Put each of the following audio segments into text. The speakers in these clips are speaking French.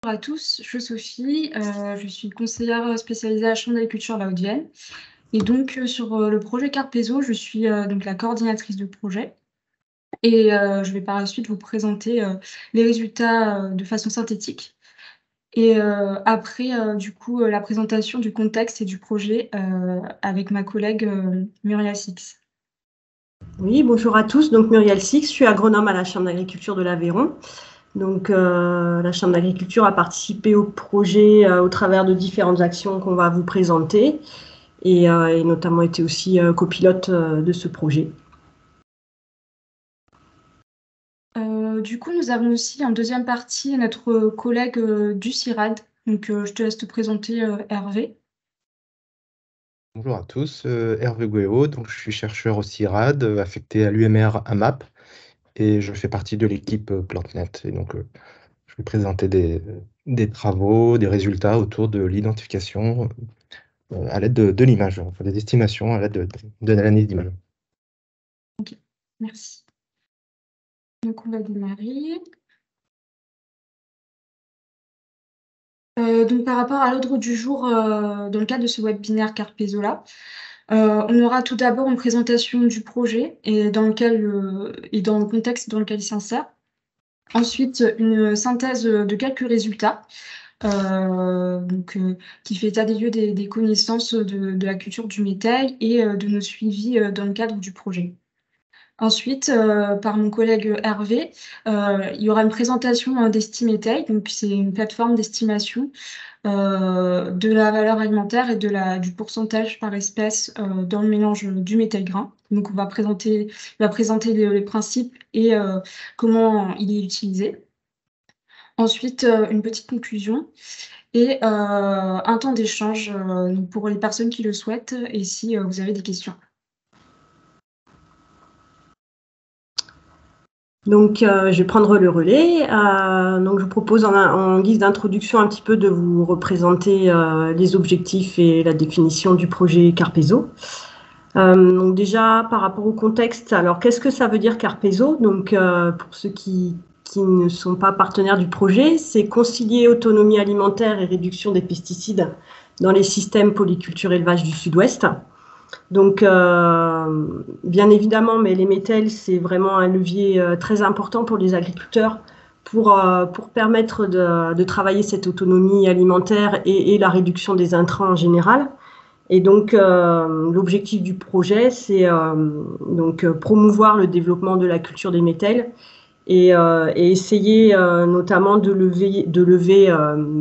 Bonjour à tous, je suis Sophie, je suis conseillère spécialisée à la Chambre d'agriculture de la Haute-Vienne. Et donc, sur le projet Carpezo, je suis donc la coordinatrice de projet. Et je vais par la suite vous présenter les résultats de façon synthétique. Et après, du coup, la présentation du contexte et du projet avec ma collègue Muriel Six. Oui, bonjour à tous. Donc Muriel Six, je suis agronome à la Chambre d'agriculture de l'Aveyron. Donc la Chambre d'agriculture a participé au projet au travers de différentes actions qu'on va vous présenter et notamment été aussi copilote de ce projet. Du coup, nous avons aussi en deuxième partie notre collègue du CIRAD. Donc, je te laisse te présenter, Hervé. Bonjour à tous, Hervé Gouéo, donc je suis chercheur au CIRAD, affecté à l'UMR AMAP, et je fais partie de l'équipe PlanteNet. Et donc, je vais présenter des travaux, des résultats autour de l'identification à l'aide de l'image, enfin des estimations à l'aide de l'analyse d'image. Ok, merci. Donc, on va démarrer. Donc, par rapport à l'ordre du jour, dans le cadre de ce webinaire Carpezo-là, on aura tout d'abord une présentation du projet et dans le contexte dans lequel il s'insère. Ensuite, une synthèse de quelques résultats, qui fait état des lieux des connaissances de la culture du métal et de nos suivis dans le cadre du projet. Ensuite, par mon collègue Hervé, il y aura une présentation d'Estimétail. Donc, c'est une plateforme d'estimation de la valeur alimentaire et du pourcentage par espèce dans le mélange du métal grain. Donc, il va présenter les principes et comment il est utilisé. Ensuite, une petite conclusion et un temps d'échange pour les personnes qui le souhaitent et si vous avez des questions. Donc je vais prendre le relais. Donc je vous propose en guise d'introduction un petit peu de vous représenter les objectifs et la définition du projet Carpezo. Donc déjà par rapport au contexte, alors qu'est-ce que ça veut dire Carpezo? Donc pour ceux qui ne sont pas partenaires du projet, c'est concilier autonomie alimentaire et réduction des pesticides dans les systèmes polyculture élevage du Sud-Ouest. Donc, bien évidemment, mais les métels, c'est vraiment un levier très important pour les agriculteurs pour permettre de travailler cette autonomie alimentaire et la réduction des intrants en général. Et donc, l'objectif du projet, c'est promouvoir le développement de la culture des métels et essayer notamment de lever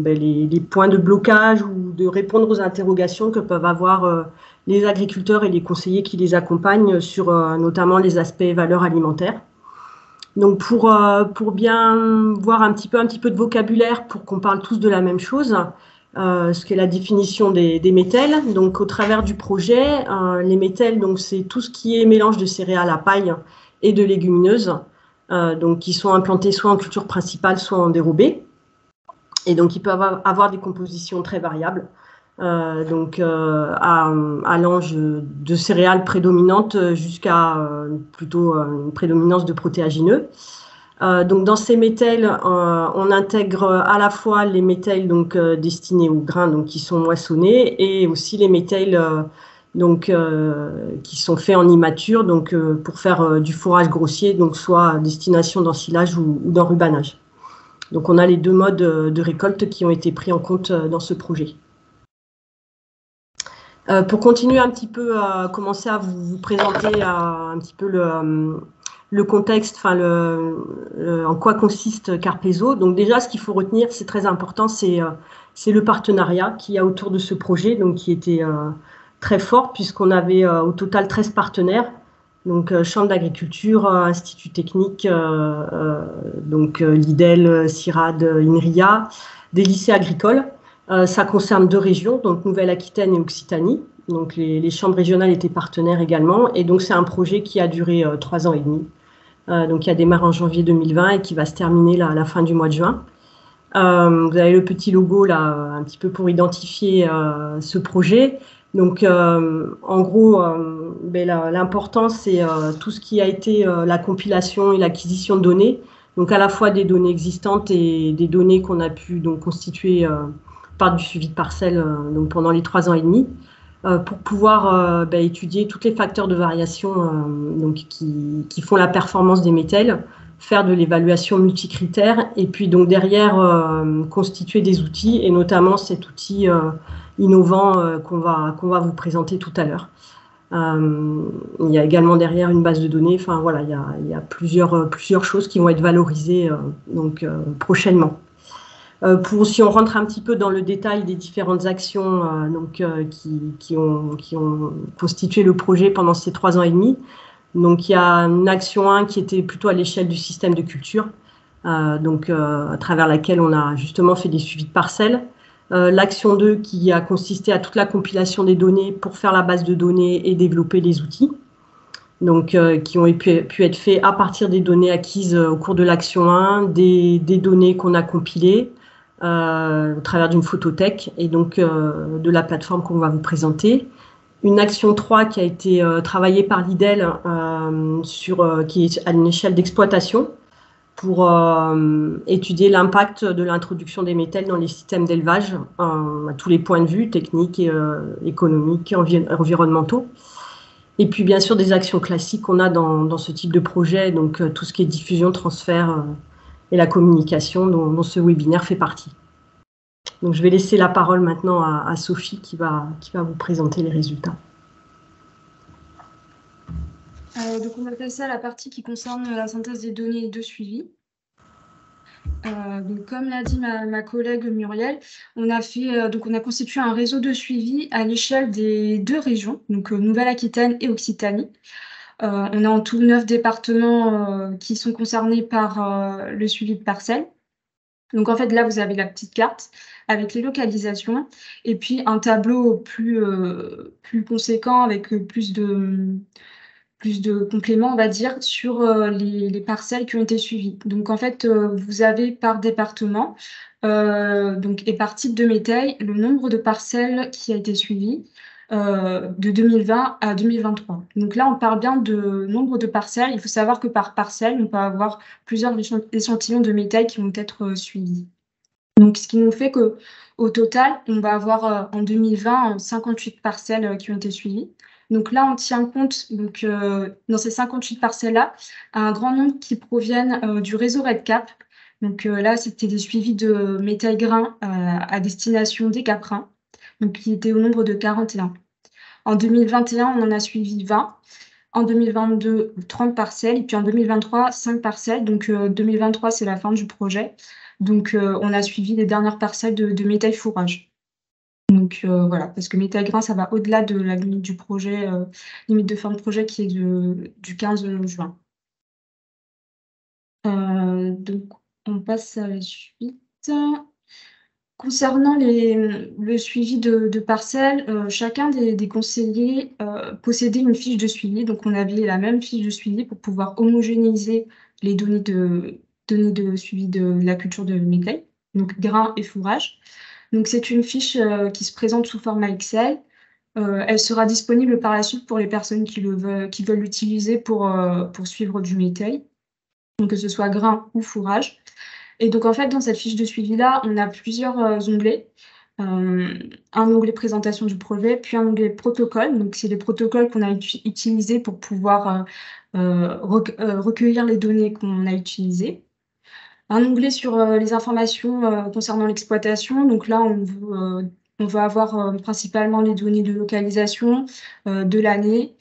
les points de blocage ou de répondre aux interrogations que peuvent avoir les agriculteurs et les conseillers qui les accompagnent sur notamment les aspects valeurs alimentaires. Donc pour bien voir un petit peu de vocabulaire pour qu'on parle tous de la même chose, ce qu'est la définition des métels. Donc au travers du projet, les métels, donc c'est tout ce qui est mélange de céréales à paille et de légumineuses, donc qui sont implantés soit en culture principale, soit en dérobé. Et donc ils peuvent avoir des compositions très variables. Allant de céréales prédominantes jusqu'à plutôt une prédominance de protéagineux. Donc dans ces métels, on intègre à la fois les métels destinés aux grains qui sont moissonnés et aussi les métels qui sont faits en immature pour faire du fourrage grossier, donc soit à destination d'ensilage ou d'enrubanage. Donc on a les deux modes de récolte qui ont été pris en compte dans ce projet. Pour continuer un petit peu à commencer à vous présenter un petit peu le contexte, en quoi consiste Carpezo. Donc déjà, ce qu'il faut retenir, c'est très important, c'est le partenariat qu'il y a autour de ce projet, donc qui était très fort puisqu'on avait au total 13 partenaires, donc Chambre d'agriculture, Institut technique, l'IDEL, CIRAD, INRIA, des lycées agricoles. Ça concerne deux régions, donc Nouvelle-Aquitaine et Occitanie. Donc les chambres régionales étaient partenaires également. Et donc c'est un projet qui a duré 3 ans et demi. Donc qui a démarré en janvier 2020 et qui va se terminer à la fin du mois de juin. Vous avez le petit logo là, un petit peu pour identifier ce projet. Donc en gros, l'important c'est tout ce qui a été la compilation et l'acquisition de données Donc à la fois des données existantes et des données qu'on a pu donc constituer par du suivi de parcelles donc pendant les 3 ans et demi, pour pouvoir étudier tous les facteurs de variation donc qui font la performance des métels, faire de l'évaluation multicritère et puis donc derrière constituer des outils et notamment cet outil innovant qu'on va vous présenter tout à l'heure. Il y a également derrière une base de données. Enfin voilà, il y a plusieurs choses qui vont être valorisées prochainement. Si on rentre un petit peu dans le détail des différentes actions qui ont constitué le projet pendant ces 3 ans et demi, donc il y a une action 1 qui était plutôt à l'échelle du système de culture, à travers laquelle on a justement fait des suivis de parcelles. L'action 2 qui a consisté à toute la compilation des données pour faire la base de données et développer les outils, donc qui ont pu être faits à partir des données acquises au cours de l'action 1, des données qu'on a compilées au travers d'une photothèque et donc de la plateforme qu'on va vous présenter. Une action 3 qui a été travaillée par l'IDEL qui est à une échelle d'exploitation pour étudier l'impact de l'introduction des métels dans les systèmes d'élevage à tous les points de vue, techniques, économiques, environnementaux. Et puis bien sûr des actions classiques qu'on a dans ce type de projet, donc tout ce qui est diffusion, transfert et la communication dont ce webinaire fait partie. Donc je vais laisser la parole maintenant à Sophie qui va vous présenter les résultats. Donc on va passer à la partie qui concerne la synthèse des données de suivi. Donc comme l'a dit ma collègue Muriel, on a constitué un réseau de suivi à l'échelle des 2 régions, donc Nouvelle-Aquitaine et Occitanie. On a en tout 9 départements qui sont concernés par le suivi de parcelles. Donc en fait là vous avez la petite carte avec les localisations et puis un tableau plus conséquent avec plus de compléments, on va dire, sur les parcelles qui ont été suivies. Donc en fait, vous avez par département et par type de métail le nombre de parcelles qui a été suivi de 2020 à 2023. Donc là, on parle bien de nombre de parcelles. Il faut savoir que par parcelle, on peut avoir plusieurs échantillons de métail qui vont être suivis. Donc ce qui nous fait qu'au total, on va avoir en 2020 58 parcelles qui ont été suivies. Donc là, on tient compte dans ces 58 parcelles-là, un grand nombre qui proviennent du réseau RedCap. Donc là, c'était des suivis de métail grain à destination des caprins, donc qui étaient au nombre de 41. En 2021, on en a suivi 20. En 2022, 30 parcelles. Et puis en 2023, 5 parcelles. Donc 2023, c'est la fin du projet. Donc on a suivi les dernières parcelles de métail fourrage. Donc voilà, parce que métail grain, ça va au-delà de la limite du projet, limite de fin de projet qui est du 15 juin. Donc on passe à la suite. Concernant le suivi de parcelles, chacun des conseillers possédait une fiche de suivi. Donc on avait la même fiche de suivi pour pouvoir homogénéiser les données de suivi de la culture de métail, donc grain et fourrage. Donc c'est une fiche qui se présente sous format Excel. Elle sera disponible par la suite pour les personnes qui veulent l'utiliser pour suivre du métail, donc que ce soit grain ou fourrage. Et donc en fait, dans cette fiche de suivi-là, on a plusieurs onglets. Un onglet présentation du projet, puis un onglet protocole. Donc c'est les protocoles qu'on a utilisés pour pouvoir recueillir les données qu'on a utilisées. Un onglet sur les informations concernant l'exploitation. Donc là, on va avoir principalement les données de localisation de l'année.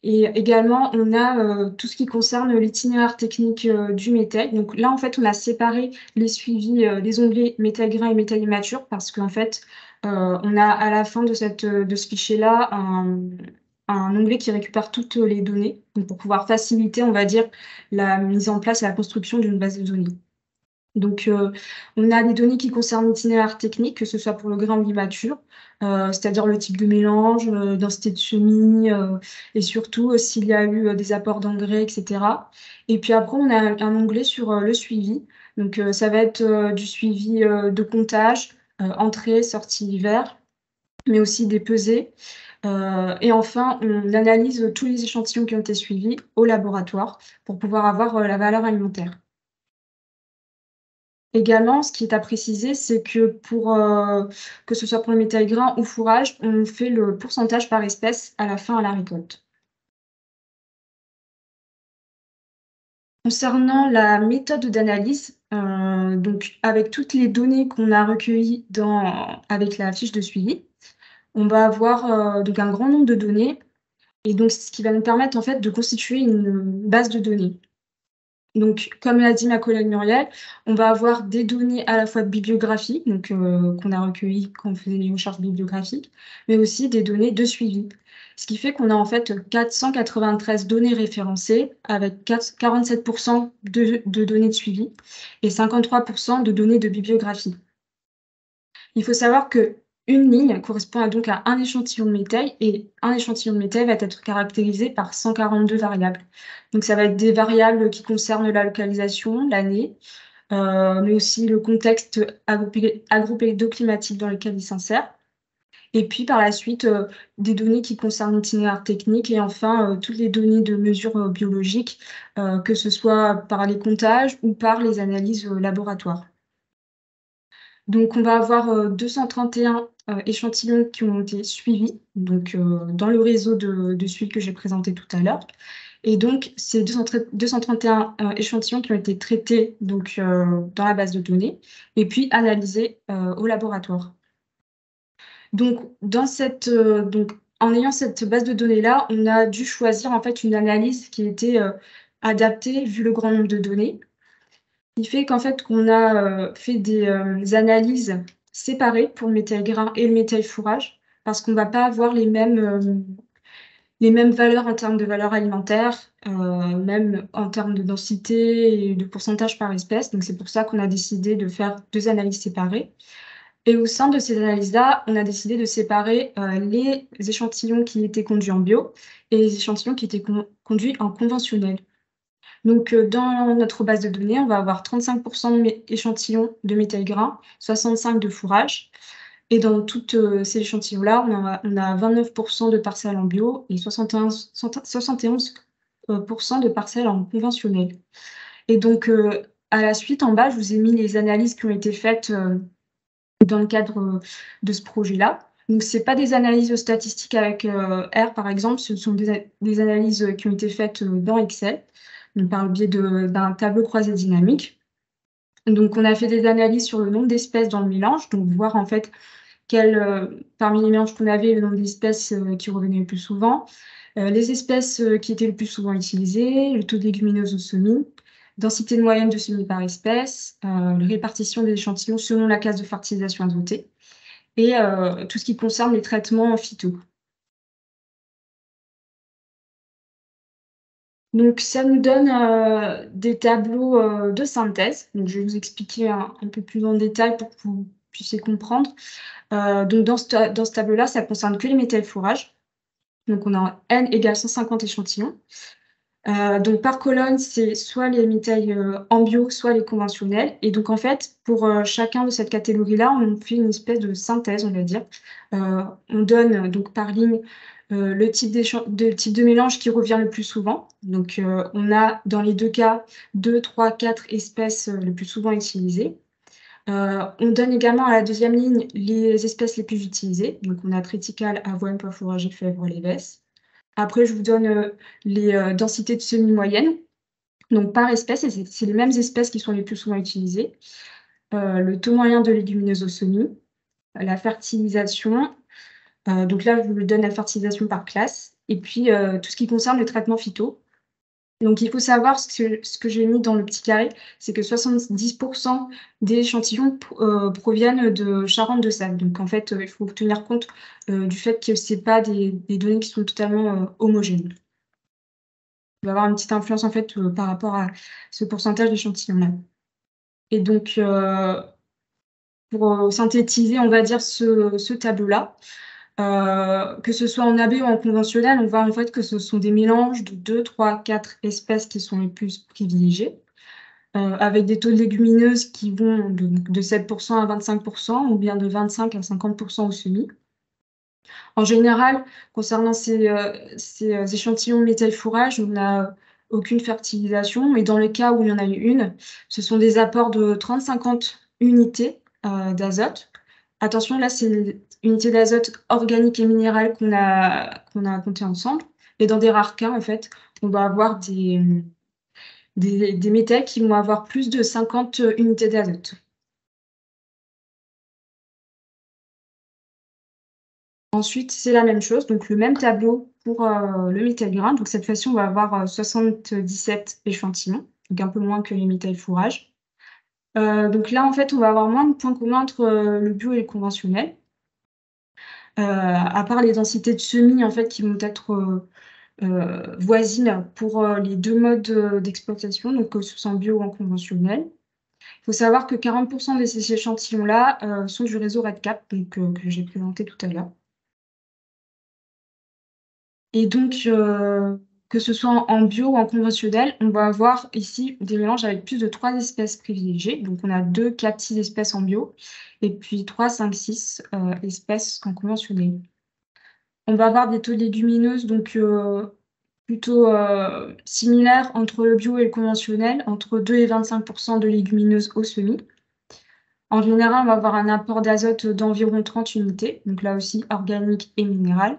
Et également, on a tout ce qui concerne l'itinéraire technique du métal. Donc là, en fait, on a séparé les suivis, les onglets métal grain et métal immature parce qu'en fait, on a à la fin de ce fichier-là un onglet qui récupère toutes les données, donc pour pouvoir faciliter, on va dire, la mise en place et la construction d'une base de données. Donc, on a des données qui concernent l'itinéraire technique, que ce soit pour le grain ou l'immature, c'est-à-dire le type de mélange, densité de semis, et surtout s'il y a eu des apports d'engrais, etc. Et puis après, on a un onglet sur le suivi. Donc, ça va être du suivi de comptage, entrée, sortie hiver, mais aussi des pesées. Et enfin, on analyse tous les échantillons qui ont été suivis au laboratoire pour pouvoir avoir la valeur alimentaire. Également, ce qui est à préciser, c'est que que ce soit pour le métal grain ou fourrage, on fait le pourcentage par espèce à la fin à la récolte. Concernant la méthode d'analyse, donc avec toutes les données qu'on a recueillies avec la fiche de suivi, on va avoir donc un grand nombre de données et donc ce qui va nous permettre en fait de constituer une base de données. Donc, comme l'a dit ma collègue Muriel, on va avoir des données à la fois de bibliographie, donc qu'on a recueillies quand on faisait les recherches bibliographiques, mais aussi des données de suivi. Ce qui fait qu'on a en fait 493 données référencées avec 47% de données de suivi et 53% de données de bibliographie. Il faut savoir que une ligne correspond donc à un échantillon de métal et un échantillon de métal va être caractérisé par 142 variables. Donc ça va être des variables qui concernent la localisation, l'année, mais aussi le contexte agropédoclimatique dans lequel il s'insère. Et puis par la suite, des données qui concernent l'itinéraire technique et enfin toutes les données de mesure biologiques, que ce soit par les comptages ou par les analyses laboratoires. Donc, on va avoir 231 échantillons qui ont été suivis donc, dans le réseau de suivi que j'ai présenté tout à l'heure. Et donc, ces 231 échantillons qui ont été traités donc, dans la base de données et puis analysés au laboratoire. Donc, en ayant cette base de données-là, on a dû choisir en fait une analyse qui était adaptée vu le grand nombre de données. Il fait qu'en fait, qu'on a fait des analyses séparées pour le métal grain et le métal fourrage, parce qu'on ne va pas avoir les mêmes valeurs en termes de valeur alimentaire, même en termes de densité et de pourcentage par espèce. Donc c'est pour ça qu'on a décidé de faire 2 analyses séparées. Et au sein de ces analyses-là, on a décidé de séparer les échantillons qui étaient conduits en bio et les échantillons qui étaient conduits en conventionnel. Donc, dans notre base de données, on va avoir 35% d'échantillons de métal grain, 65 de fourrage. Et dans tous ces échantillons-là, on a 29% de parcelles en bio et 71% de parcelles en conventionnel. Et donc, à la suite, en bas, je vous ai mis les analyses qui ont été faites dans le cadre de ce projet-là. Donc, ce n'est pas des analyses statistiques avec R, par exemple, ce sont des analyses qui ont été faites dans Excel, donc par le biais d'un tableau croisé dynamique. Donc, on a fait des analyses sur le nombre d'espèces dans le mélange, donc voir en fait parmi les mélanges qu'on avait, le nombre d'espèces qui revenaient le plus souvent, les espèces qui étaient le plus souvent utilisées, le taux de légumineuses au semis, densité moyenne de semis par espèce, la répartition des échantillons selon la classe de fertilisation adoptée, et tout ce qui concerne les traitements phyto. Donc, ça nous donne des tableaux de synthèse. Donc, je vais vous expliquer un peu plus en détail pour que vous puissiez comprendre. Donc, dans ce tableau-là, ça ne concerne que les métals fourrage. Donc, on a N égale 150 échantillons. Donc, par colonne, c'est soit les métals en bio, soit les conventionnels. Et donc, en fait, pour chacun de cette catégorie-là, on fait une espèce de synthèse, on va dire. On donne donc par ligne le type de mélange qui revient le plus souvent. Donc, on a dans les deux cas 2, 3, 4 espèces les plus souvent utilisées. On donne également à la deuxième ligne les espèces les plus utilisées. Donc, on a triticale, avoine, pois fourragé, fèvre, lévès. Après, je vous donne les densités de semis moyennes. Donc, par espèce, et c'est les mêmes espèces qui sont les plus souvent utilisées. Le taux moyen de légumineuses au semis, la fertilisation. Donc là, je vous donne la fertilisation par classe. Et puis, tout ce qui concerne le traitement phyto. Donc, il faut savoir ce que j'ai mis dans le petit carré, c'est que 70% des échantillons proviennent de Charente-de-Sable. Donc, en fait, il faut tenir compte du fait que ce n'est pas des données qui sont totalement homogènes. Il va y avoir une petite influence, en fait, par rapport à ce pourcentage d'échantillons-là. Et donc, pour synthétiser, on va dire, ce tableau-là, que ce soit en AB ou en conventionnel, on voit en fait que ce sont des mélanges de 2, 3, 4 espèces qui sont les plus privilégiées, avec des taux de légumineuses qui vont de 7% à 25% ou bien de 25 à 50% au semis. En général, concernant ces échantillons métal fourrage, on n'a aucune fertilisation, mais dans le cas où il y en a eu une, ce sont des apports de 30-50 unités d'azote. Attention, là, c'est les unités d'azote organiques et minérales qu'on a comptées ensemble. Et dans des rares cas, en fait, on va avoir des métaux qui vont avoir plus de 50 unités d'azote. Ensuite, c'est la même chose, donc le même tableau pour le métal grain. Donc cette fois-ci, on va avoir 77 échantillons, donc un peu moins que les métal fourrage. Donc là, en fait, on va avoir moins de points communs entre le bio et le conventionnel. À part les densités de semis, en fait, qui vont être voisines pour les deux modes d'exploitation, donc que ce soit en bio ou en conventionnel. Il faut savoir que 40% de ces échantillons-là sont du réseau REDCap, donc, que j'ai présenté tout à l'heure. Et donc, que ce soit en bio ou en conventionnel, on va avoir ici des mélanges avec plus de 3 espèces privilégiées. Donc, on a 2, 4, 6 espèces en bio et puis 3, 5, 6 espèces en conventionnel. On va avoir des taux de légumineuses donc plutôt similaires entre le bio et le conventionnel, entre 2 et 25% de légumineuses au semis. En général, on va avoir un apport d'azote d'environ 30 unités, donc là aussi organique et minéral.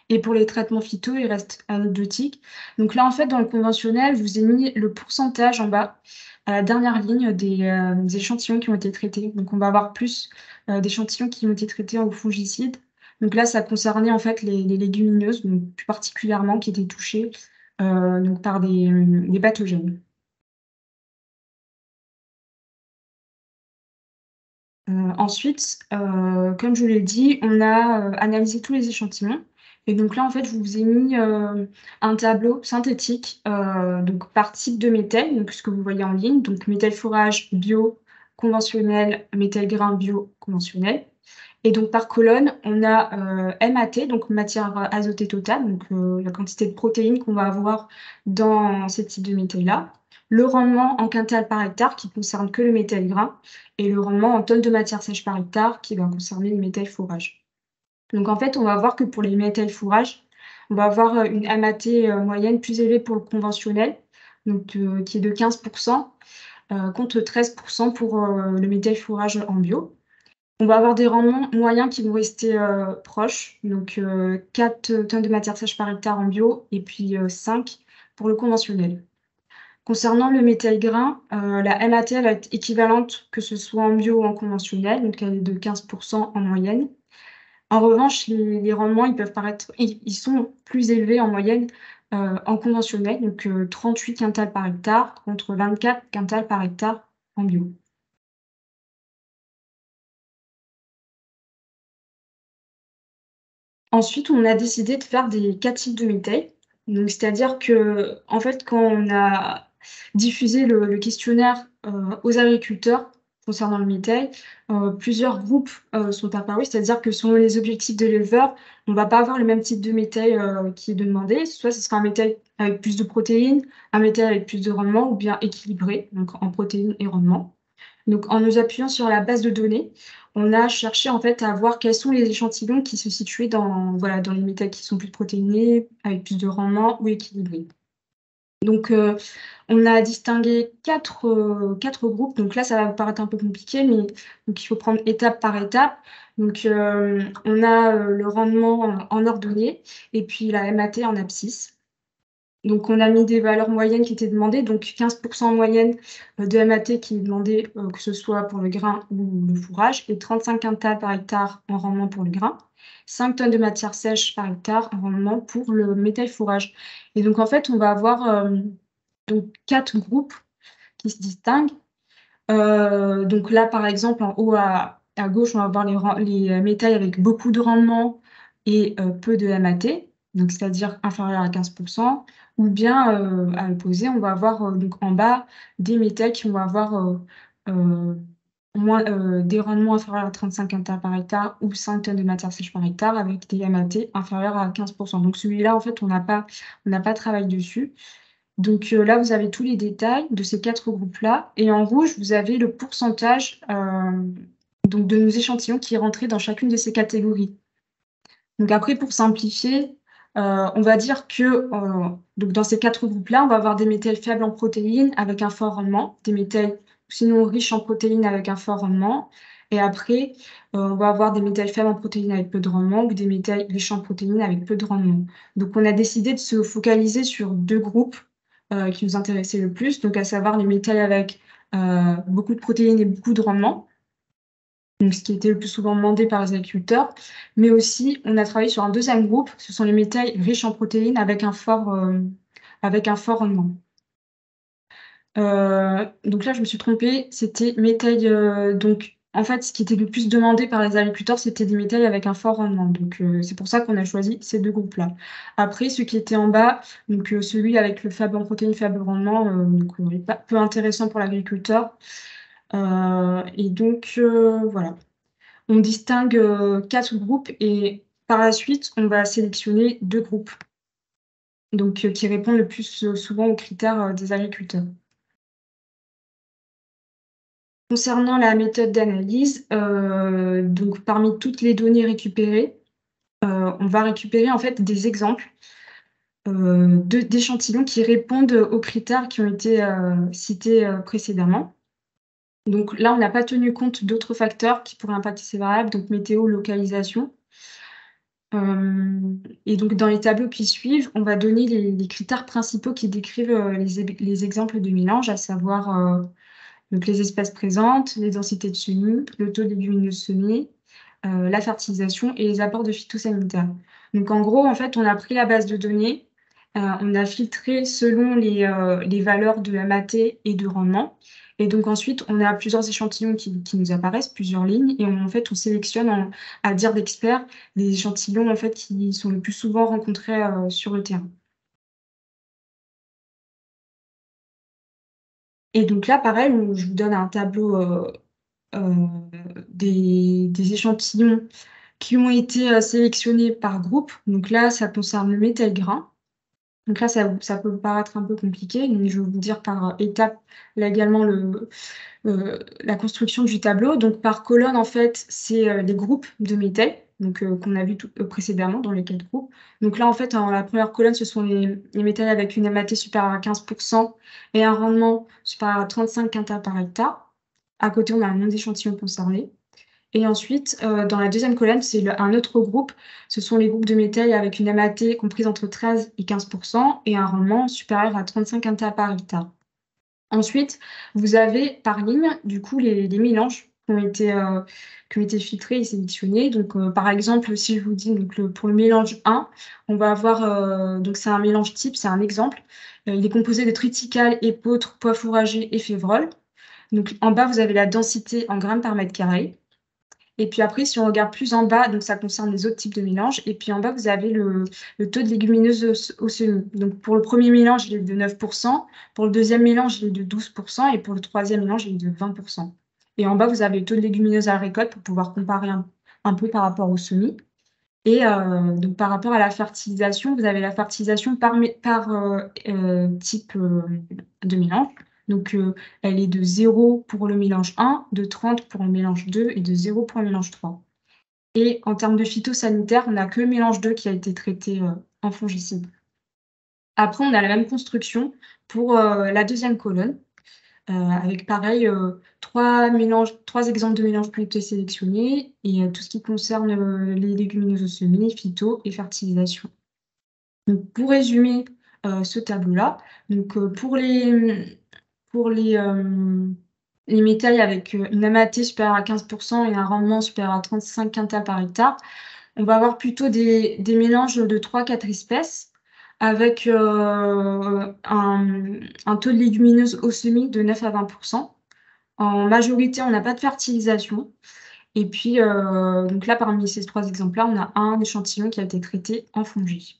Et pour les traitements phyto, il reste anecdotique. Donc là, en fait, dans le conventionnel, je vous ai mis le pourcentage en bas, à la dernière ligne des échantillons qui ont été traités. Donc on va avoir plus d'échantillons qui ont été traités en fongicides. Donc là, ça concernait en fait les légumineuses, donc plus particulièrement, qui étaient touchées donc par des pathogènes. Ensuite, comme je vous l'ai dit, on a analysé tous les échantillons. Et donc là, en fait, je vous ai mis un tableau synthétique donc par type de métal, donc ce que vous voyez en ligne, donc métal fourrage bio conventionnel, métal grain bio conventionnel. Et donc par colonne, on a MAT, donc matière azotée totale, donc la quantité de protéines qu'on va avoir dans ces types de métaux-là. Le rendement en quintal par hectare qui concerne que le métal grain et le rendement en tonnes de matière sèche par hectare qui va concerner le métal fourrage. Donc en fait, on va voir que pour les métals fourrage, on va avoir une MAT moyenne plus élevée pour le conventionnel, donc qui est de 15%, contre 13% pour le métal fourrage en bio. On va avoir des rendements moyens qui vont rester proches, donc 4 tonnes de matière sèche par hectare en bio et puis 5 pour le conventionnel. Concernant le métal grain, la MAT elle va être équivalente que ce soit en bio ou en conventionnel, donc elle est de 15% en moyenne. En revanche, les rendements, ils sont plus élevés en moyenne en conventionnel, donc 38 quintals par hectare contre 24 quintals par hectare en bio. Ensuite, on a décidé de faire des 4 types de métaux. Donc, c'est-à-dire que, en fait, quand on a diffusé le questionnaire aux agriculteurs concernant le métal, plusieurs groupes sont apparus, c'est-à-dire que selon les objectifs de l'éleveur, on ne va pas avoir le même type de métal qui est demandé. Soit ce sera un métal avec plus de protéines, un métal avec plus de rendement, ou bien équilibré, donc en protéines et rendement. Donc, en nous appuyant sur la base de données, on a cherché en fait à voir quels sont les échantillons qui se situaient dans les métaux qui sont plus protéinés, avec plus de rendement ou équilibrés. Donc, on a distingué quatre groupes. Donc là, ça va vous paraître un peu compliqué, mais donc, il faut prendre étape par étape. Donc, on a le rendement en ordonnée et puis la MAT en abscisse. Donc, on a mis des valeurs moyennes qui étaient demandées, donc 15% en moyenne de MAT qui est demandé, que ce soit pour le grain ou le fourrage, et 35 quintals par hectare en rendement pour le grain, 5 tonnes de matière sèche par hectare en rendement pour le métal fourrage. Et donc, en fait, on va avoir donc 4 groupes qui se distinguent. Donc là, par exemple, en haut à gauche, on va avoir les métaux avec beaucoup de rendement et peu de MAT, donc c'est-à-dire inférieur à 15%. Ou bien, à l'opposé, on va avoir donc en bas des métaux qui vont avoir des rendements inférieurs à 35 quintals par hectare ou 5 tonnes de matière sèche par hectare avec des MAT inférieurs à 15%. Donc celui-là, en fait, on n'a pas travaillé dessus. Donc là, vous avez tous les détails de ces 4 groupes-là. Et en rouge, vous avez le pourcentage donc de nos échantillons qui est rentré dans chacune de ces catégories. Donc après, pour simplifier, on va dire que donc dans ces 4 groupes-là, on va avoir des métaux faibles en protéines avec un fort rendement, des métaux sinon riches en protéines avec un fort rendement. Et après, on va avoir des métaux faibles en protéines avec peu de rendement ou des métaux riches en protéines avec peu de rendement. Donc on a décidé de se focaliser sur 2 groupes qui nous intéressaient le plus, donc à savoir les métaux avec beaucoup de protéines et beaucoup de rendement. Donc, ce qui était le plus souvent demandé par les agriculteurs. Mais aussi, on a travaillé sur un deuxième groupe, ce sont les métaux riches en protéines avec un fort rendement. Donc là, je me suis trompée, c'était métaux. Donc, en fait, ce qui était le plus demandé par les agriculteurs, c'était des métaux avec un fort rendement. Donc, c'est pour ça qu'on a choisi ces 2 groupes-là. Après, ce qui était en bas, donc celui avec le faible en protéines, faible rendement, donc, pas peu intéressant pour l'agriculteur. Et donc, voilà. On distingue 4 groupes et par la suite, on va sélectionner 2 groupes donc, qui répondent le plus souvent aux critères des agriculteurs. Concernant la méthode d'analyse, donc parmi toutes les données récupérées, on va récupérer en fait des exemples d'échantillons qui répondent aux critères qui ont été cités précédemment. Donc là, on n'a pas tenu compte d'autres facteurs qui pourraient impacter ces variables, donc météo, localisation. Et donc dans les tableaux qui suivent, on va donner les critères principaux qui décrivent les exemples de mélange, à savoir donc les espèces présentes, les densités de semis, le taux de légumineuses semées, la fertilisation et les apports de phytosanitaires. Donc en gros, en fait, on a pris la base de données, on a filtré selon les valeurs de MAT et de rendement. Et donc ensuite, on a plusieurs échantillons qui nous apparaissent, plusieurs lignes, et en fait, on sélectionne, à dire d'experts, les échantillons en fait, qui sont le plus souvent rencontrés sur le terrain. Et donc là, pareil, je vous donne un tableau des échantillons qui ont été sélectionnés par groupe. Donc là, ça concerne le métal grain. Donc là, ça peut vous paraître un peu compliqué, mais je vais vous dire par étape là également la construction du tableau. Donc par colonne, en fait, c'est les groupes de métal donc qu'on a vu précédemment dans les 4 groupes. Donc là, en fait, en la première colonne, ce sont les métaux avec une MAT supérieure à 15% et un rendement supérieur à 35 quintals par hectare. À côté, on a un nombre d'échantillons concernés. Et ensuite, dans la deuxième colonne, c'est un autre groupe. Ce sont les groupes de métaux avec une MAT comprise entre 13 et 15% et un rendement supérieur à 35 quintals par hectare. Ensuite, vous avez par ligne, du coup, les mélanges qui ont été filtrés et sélectionnés. Donc, par exemple, si je vous dis donc, pour le mélange 1, on va avoir, donc c'est un mélange type, c'est un exemple. Il est composé de triticale, épeautre, pois fourragé et févrole. Donc, en bas, vous avez la densité en grammes par mètre carré. Et puis après, si on regarde plus en bas, donc ça concerne les autres types de mélanges. Et puis en bas, vous avez le taux de légumineuses au semis. Donc pour le premier mélange, il est de 9%. Pour le deuxième mélange, il est de 12%. Et pour le troisième mélange, il est de 20%. Et en bas, vous avez le taux de légumineuses à la récolte pour pouvoir comparer un peu par rapport au semis. Et donc par rapport à la fertilisation, vous avez la fertilisation par type de mélange. Donc, elle est de 0 pour le mélange 1, de 30 pour le mélange 2 et de 0 pour le mélange 3. Et en termes de phytosanitaire, on n'a que le mélange 2 qui a été traité en fongicide. Après, on a la même construction pour la deuxième colonne, avec pareil, 3 exemples de mélanges qui ont été sélectionnés et tout ce qui concerne les légumineuses au semis, phyto et fertilisation. Donc, pour résumer ce tableau-là, donc, pour les métaux avec une MAT supérieure à 15% et un rendement supérieur à 35 quintals par hectare, on va avoir plutôt des mélanges de 3-4 espèces avec un taux de légumineuses au semis de 9 à 20%. En majorité, on n'a pas de fertilisation. Et puis, donc là, parmi ces 3 exemples-là, on a un échantillon qui a été traité en fongie.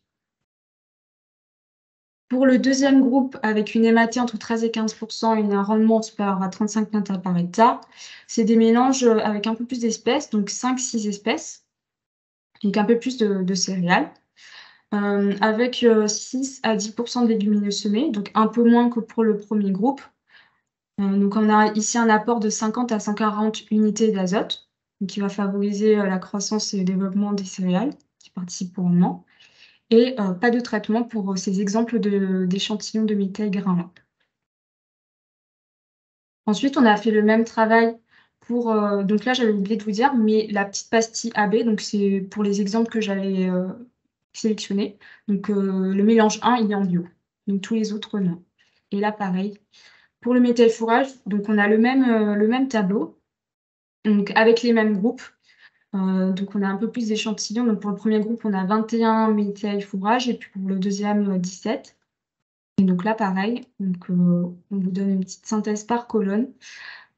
Pour le deuxième groupe, avec une MAT entre 13 et 15% et un rendement supérieur à 35 quintals par hectare, c'est des mélanges avec un peu plus d'espèces, donc 5-6 espèces, donc un peu plus de céréales, avec 6 à 10% de légumineuses semées, donc un peu moins que pour le premier groupe. Donc on a ici un apport de 50 à 140 unités d'azote, qui va favoriser la croissance et le développement des céréales. qui participent au rendement, et pas de traitement pour ces exemples d'échantillons de métal grains-là. Ensuite, on a fait le même travail pour, donc là, j'avais oublié de vous dire, mais la petite pastille AB, donc c'est pour les exemples que j'avais sélectionnés. Donc le mélange 1, il est en bio, donc tous les autres, non. Et là, pareil. Pour le métal fourrage, donc on a le même tableau, donc avec les mêmes groupes. Donc on a un peu plus d'échantillons. Donc pour le premier groupe, on a 21 métal fourrage, et puis pour le deuxième, 17. Et donc là, pareil, donc, on vous donne une petite synthèse par colonne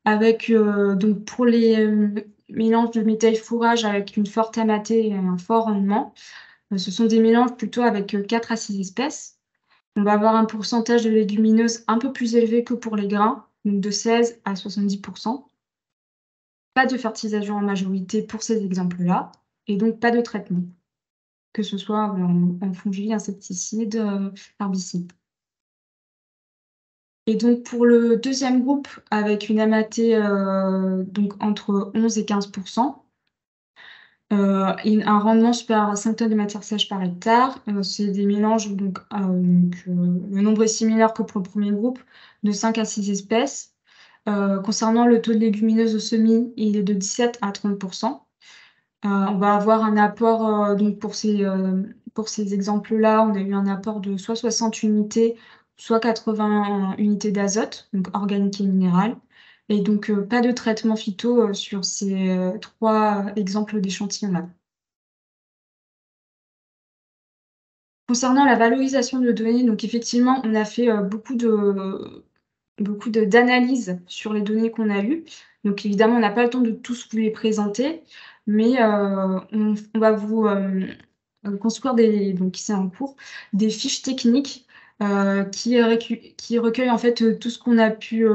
avec, donc pour les mélanges de métal fourrage avec une forte MAT et un fort rendement, ce sont des mélanges plutôt avec 4 à 6 espèces. On va avoir un pourcentage de légumineuses un peu plus élevé que pour les grains, donc de 16 à 70%. Pas de fertilisation en majorité pour ces exemples-là, et donc pas de traitement, que ce soit en fongies, insecticides, herbicides. Et donc pour le deuxième groupe, avec une MAT donc entre 11 et 15%, et un rendement supérieur à 5 tonnes de matière sèche par hectare. C'est des mélanges, donc, le nombre est similaire que pour le premier groupe, de 5 à 6 espèces. Concernant le taux de légumineuses au semis, il est de 17 à 30%. On va avoir un apport, donc pour ces exemples-là, on a eu un apport de soit 60 unités, soit 80 unités d'azote, donc organique et minéral. Et donc, pas de traitement phyto sur ces 3 exemples d'échantillons-là. Concernant la valorisation de données, donc effectivement, on a fait beaucoup d'analyses sur les données qu'on a eues. Donc évidemment, on n'a pas le temps de tous vous les présenter, mais on va vous construire donc c'est en cours, des fiches techniques qui recueillent en fait tout ce qu'on a pu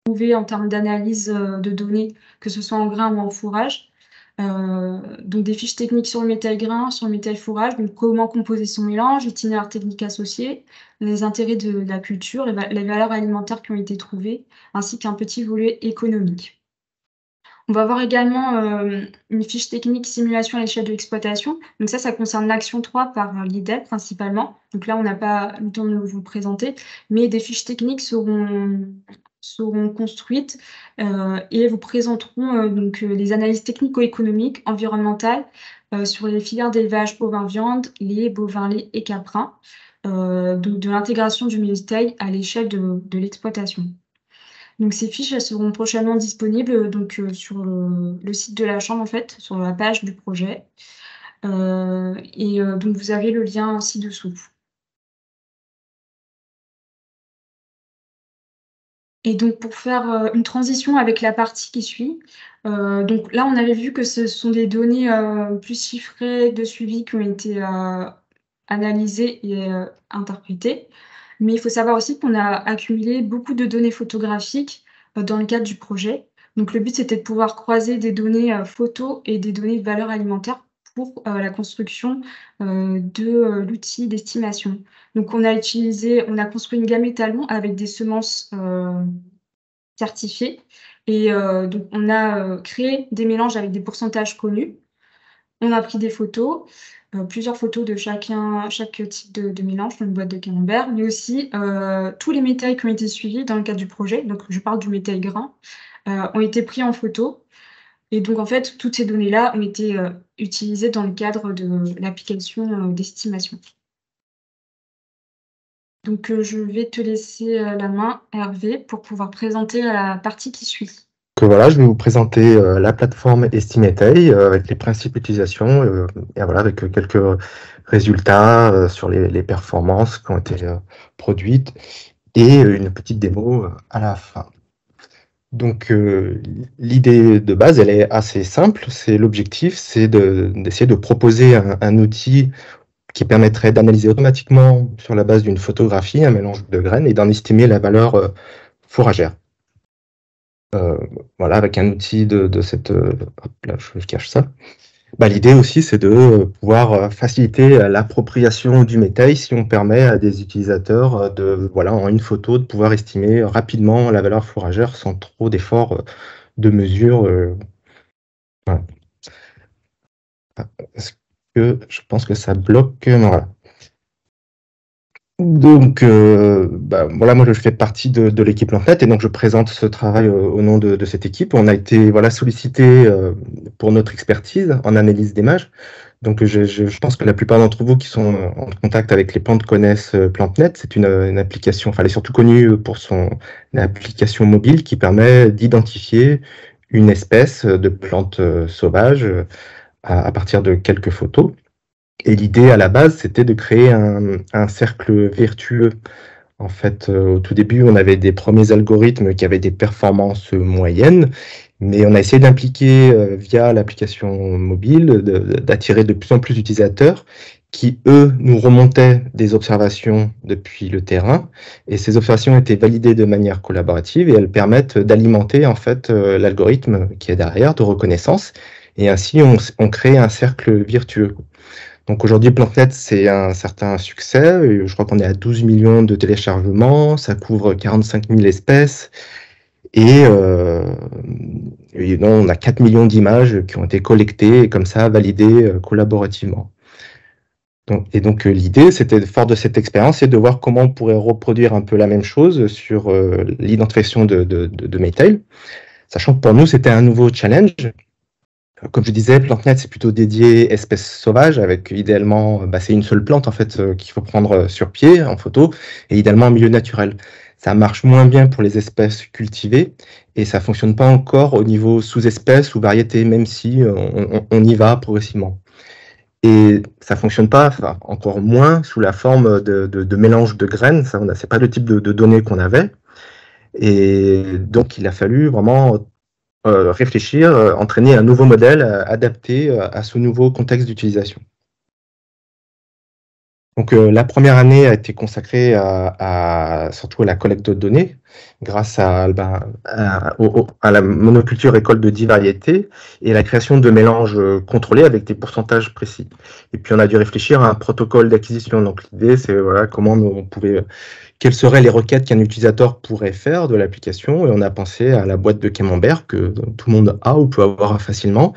trouver en termes d'analyse de données, que ce soit en grains ou en fourrage. Donc des fiches techniques sur le métal grain, sur le métal fourrage, donc comment composer son mélange, itinéraire technique associé, les intérêts de la culture, les valeurs alimentaires qui ont été trouvées, ainsi qu'un petit volet économique. On va voir également une fiche technique simulation à l'échelle de l'exploitation. Donc ça concerne l'action 3 par l'IDEP principalement. Donc là, on n'a pas eu le temps de vous le présenter, mais des fiches techniques seront construites et vous présenteront donc les analyses technico-économiques, environnementales sur les filières d'élevage ovin-viande, lait, bovin, lait et caprin, donc de l'intégration du métal à l'échelle de l'exploitation. Donc ces fiches, elles seront prochainement disponibles donc, sur le site de la Chambre, en fait, sur la page du projet. Donc vous avez le lien ci-dessous. Et donc pour faire une transition avec la partie qui suit, donc là, on avait vu que ce sont des données plus chiffrées de suivi qui ont été analysées et interprétées. Mais il faut savoir aussi qu'on a accumulé beaucoup de données photographiques dans le cadre du projet. Donc le but, c'était de pouvoir croiser des données photos et des données de valeur alimentaire pour la construction de l'outil d'estimation. Donc on a construit une gamme étalon avec des semences certifiées, et donc on a créé des mélanges avec des pourcentages connus. On a pris des photos, plusieurs photos de chaque type de mélange dans une boîte de camembert, mais aussi tous les métaux qui ont été suivis dans le cadre du projet, donc je parle du métal grain, ont été pris en photo. Et donc en fait, toutes ces données-là ont été utilisées dans le cadre de l'application d'estimation. Donc je vais te laisser la main, Hervé, pour pouvoir présenter la partie qui suit. Voilà, je vais vous présenter la plateforme Estimatei avec les principes d'utilisation et voilà, avec quelques résultats sur les performances qui ont été produites et une petite démo à la fin. Donc l'idée de base, elle est assez simple. L'objectif, c'est d'essayer de proposer un outil qui permettrait d'analyser automatiquement sur la base d'une photographie un mélange de graines et d'en estimer la valeur fourragère. Voilà, avec un outil de cette... hop là, je cache ça. L'idée aussi, c'est de pouvoir faciliter l'appropriation du métal si on permet à des utilisateurs voilà, en une photo, de pouvoir estimer rapidement la valeur fourragère sans trop d'efforts de mesure. Voilà. que je pense que ça bloque. Voilà. Donc, voilà, moi je fais partie de l'équipe PlantNet et donc je présente ce travail au nom de cette équipe. On a été sollicité pour notre expertise en analyse d'images. Donc, je pense que la plupart d'entre vous qui sont en contact avec les plantes connaissent PlantNet. C'est une application, enfin, elle est surtout connue pour son application mobile qui permet d'identifier une espèce de plante sauvage à partir de quelques photos. Et l'idée à la base, c'était de créer un cercle vertueux. En fait, au tout début, on avait des premiers algorithmes qui avaient des performances moyennes, mais on a essayé d'impliquer via l'application mobile, d'attirer de plus en plus d'utilisateurs qui, eux, nous remontaient des observations depuis le terrain. Et ces observations étaient validées de manière collaborative et elles permettent d'alimenter en fait l'algorithme qui est derrière de reconnaissance. Et ainsi, on crée un cercle vertueux. Donc aujourd'hui, PlantNet, c'est un certain succès. Et je crois qu'on est à 12 millions de téléchargements, ça couvre 45 000 espèces. Et on a 4 millions d'images qui ont été collectées et comme ça validées collaborativement. Donc l'idée, c'était, fort de cette expérience, c'est de voir comment on pourrait reproduire un peu la même chose sur l'identification de métals, sachant que pour nous, c'était un nouveau challenge. Comme je disais, PlantNet, c'est plutôt dédié espèces sauvages, avec idéalement, c'est une seule plante en fait qu'il faut prendre sur pied en photo, et idéalement en milieu naturel. Ça marche moins bien pour les espèces cultivées, et ça fonctionne pas encore au niveau sous-espèces ou variétés, même si on y va progressivement. Et ça fonctionne pas, enfin, encore moins sous la forme de mélange de graines. Ça, c'est pas le type de données qu'on avait. Et donc, il a fallu vraiment réfléchir, entraîner un nouveau modèle adapté à ce nouveau contexte d'utilisation. Donc la première année a été consacrée surtout à la collecte de données grâce à la monoculture récolte de 10 variétés et la création de mélanges contrôlés avec des pourcentages précis. Et puis on a dû réfléchir à un protocole d'acquisition. Donc l'idée c'est comment on pouvait, quelles seraient les requêtes qu'un utilisateur pourrait faire de l'application, et on a pensé à la boîte de camembert que tout le monde a ou peut avoir facilement.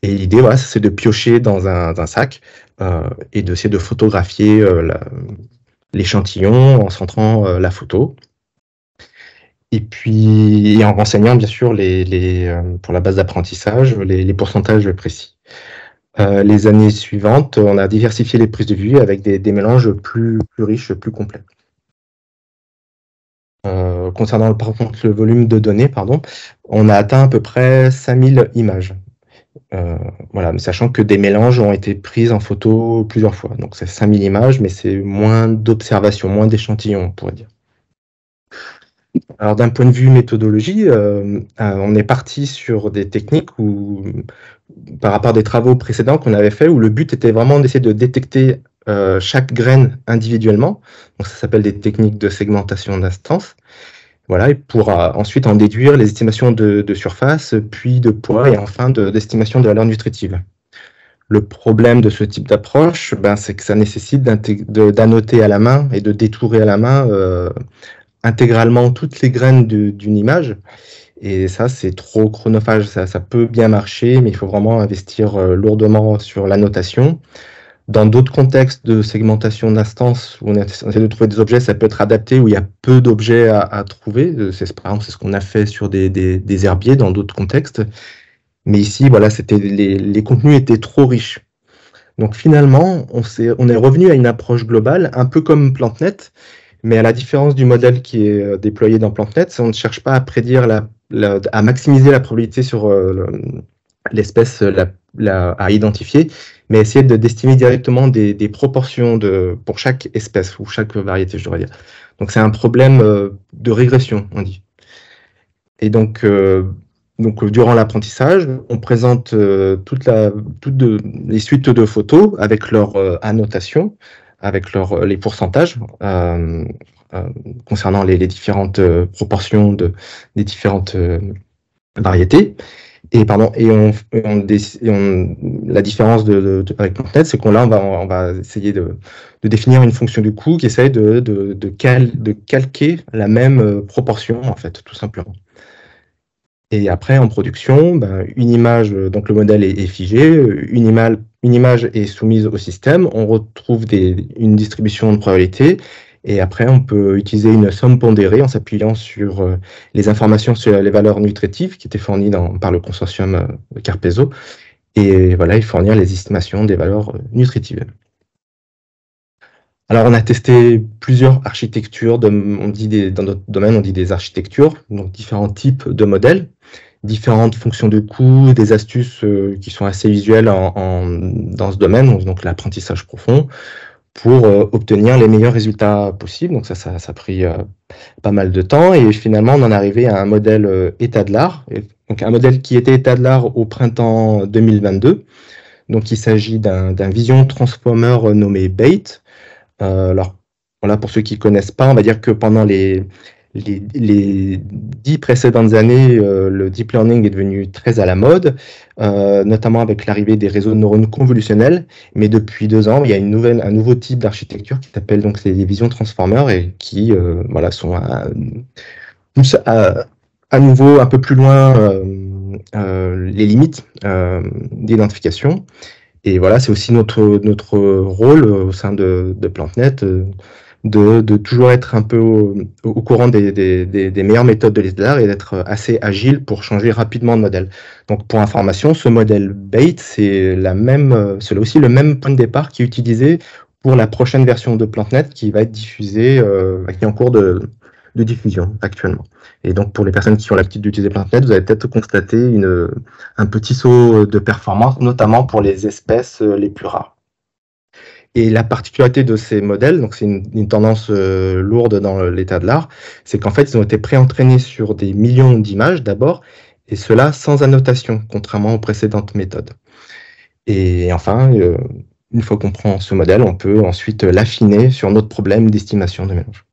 Et l'idée, c'est de piocher dans un sac et d'essayer de photographier l'échantillon en centrant la photo. Et puis, en renseignant, bien sûr, pour la base d'apprentissage, les pourcentages précis. Les années suivantes, on a diversifié les prises de vue avec des mélanges plus riches, plus complets. Concernant par contre le volume de données, on a atteint à peu près 5000 images. Mais sachant que des mélanges ont été pris en photo plusieurs fois. Donc c'est 5000 images, mais c'est moins d'observations, moins d'échantillons, on pourrait dire. Alors d'un point de vue méthodologie, on est parti sur des techniques où, par rapport à des travaux précédents qu'on avait fait, où le but était vraiment d'essayer de détecter chaque graine individuellement. Donc ça s'appelle des techniques de segmentation d'instance. Voilà, et pour ensuite en déduire les estimations de surface, puis de poids, et enfin d'estimation de valeur nutritive. Le problème de ce type d'approche, c'est que ça nécessite d'annoter à la main et de détourer à la main intégralement toutes les graines d'une image. Et ça, c'est trop chronophage. Ça peut bien marcher, mais il faut vraiment investir lourdement sur l'annotation. Dans d'autres contextes de segmentation d'instances où on essaie de trouver des objets, ça peut être adapté, où il y a peu d'objets à trouver. Par exemple, c'est ce qu'on a fait sur des herbiers dans d'autres contextes. Mais ici, les contenus étaient trop riches. Donc finalement, on est revenu à une approche globale, un peu comme PlantNet, mais à la différence du modèle qui est déployé dans PlantNet, on ne cherche pas à prédire, à maximiser la probabilité sur l'espèce à identifier, mais essayer d'estimer directement des proportions pour chaque espèce ou chaque variété, je devrais dire. Donc c'est un problème de régression, on dit. Et donc durant l'apprentissage, on présente toutes les suites de photos avec leur annotation, avec les pourcentages concernant les différentes proportions des différentes variétés. La différence avec PlantNet, c'est qu'on va essayer de définir une fonction du coût qui essaye de calquer la même proportion, en fait, tout simplement. Et après, en production, une image, donc le modèle est figé, une image est soumise au système, on retrouve une distribution de probabilité, et après, on peut utiliser une somme pondérée en s'appuyant sur les informations sur les valeurs nutritives qui étaient fournies par le consortium Carpeso, et voilà, et fournir les estimations des valeurs nutritives. Alors, on a testé plusieurs architectures, dans notre domaine, on dit des architectures, donc différents types de modèles, différentes fonctions de coût, des astuces qui sont assez visuelles dans ce domaine, donc l'apprentissage profond, pour obtenir les meilleurs résultats possibles. Donc ça a pris pas mal de temps, et finalement, on en est arrivé à un modèle état de l'art, donc un modèle qui était état de l'art au printemps 2022. Donc il s'agit d'un Vision Transformer nommé BAIT. Alors, voilà, pour ceux qui ne connaissent pas, on va dire que pendant les 10 précédentes années, le deep learning est devenu très à la mode, notamment avec l'arrivée des réseaux de neurones convolutionnels. Mais depuis 2 ans, il y a un nouveau type d'architecture qui s'appelle donc les visions transformers, et qui sont poussent à nouveau un peu plus loin les limites d'identification. Et voilà, c'est aussi notre rôle au sein de PlantNet, de toujours être un peu au courant des meilleures méthodes de l'ISDAR et d'être assez agile pour changer rapidement de modèle. Donc, pour information, ce modèle BAIT, c'est aussi le même point de départ qui est utilisé pour la prochaine version de PlantNet qui va être diffusée, qui est en cours de diffusion actuellement. Et donc, pour les personnes qui ont l'habitude d'utiliser PlantNet, vous avez peut-être constaté un petit saut de performance, notamment pour les espèces les plus rares. Et la particularité de ces modèles, donc c'est une tendance lourde dans l'état de l'art, c'est qu'en fait, ils ont été pré-entraînés sur des millions d'images d'abord, et cela sans annotation, contrairement aux précédentes méthodes. Et enfin, une fois qu'on prend ce modèle, on peut ensuite l'affiner sur notre problème d'estimation de mélange.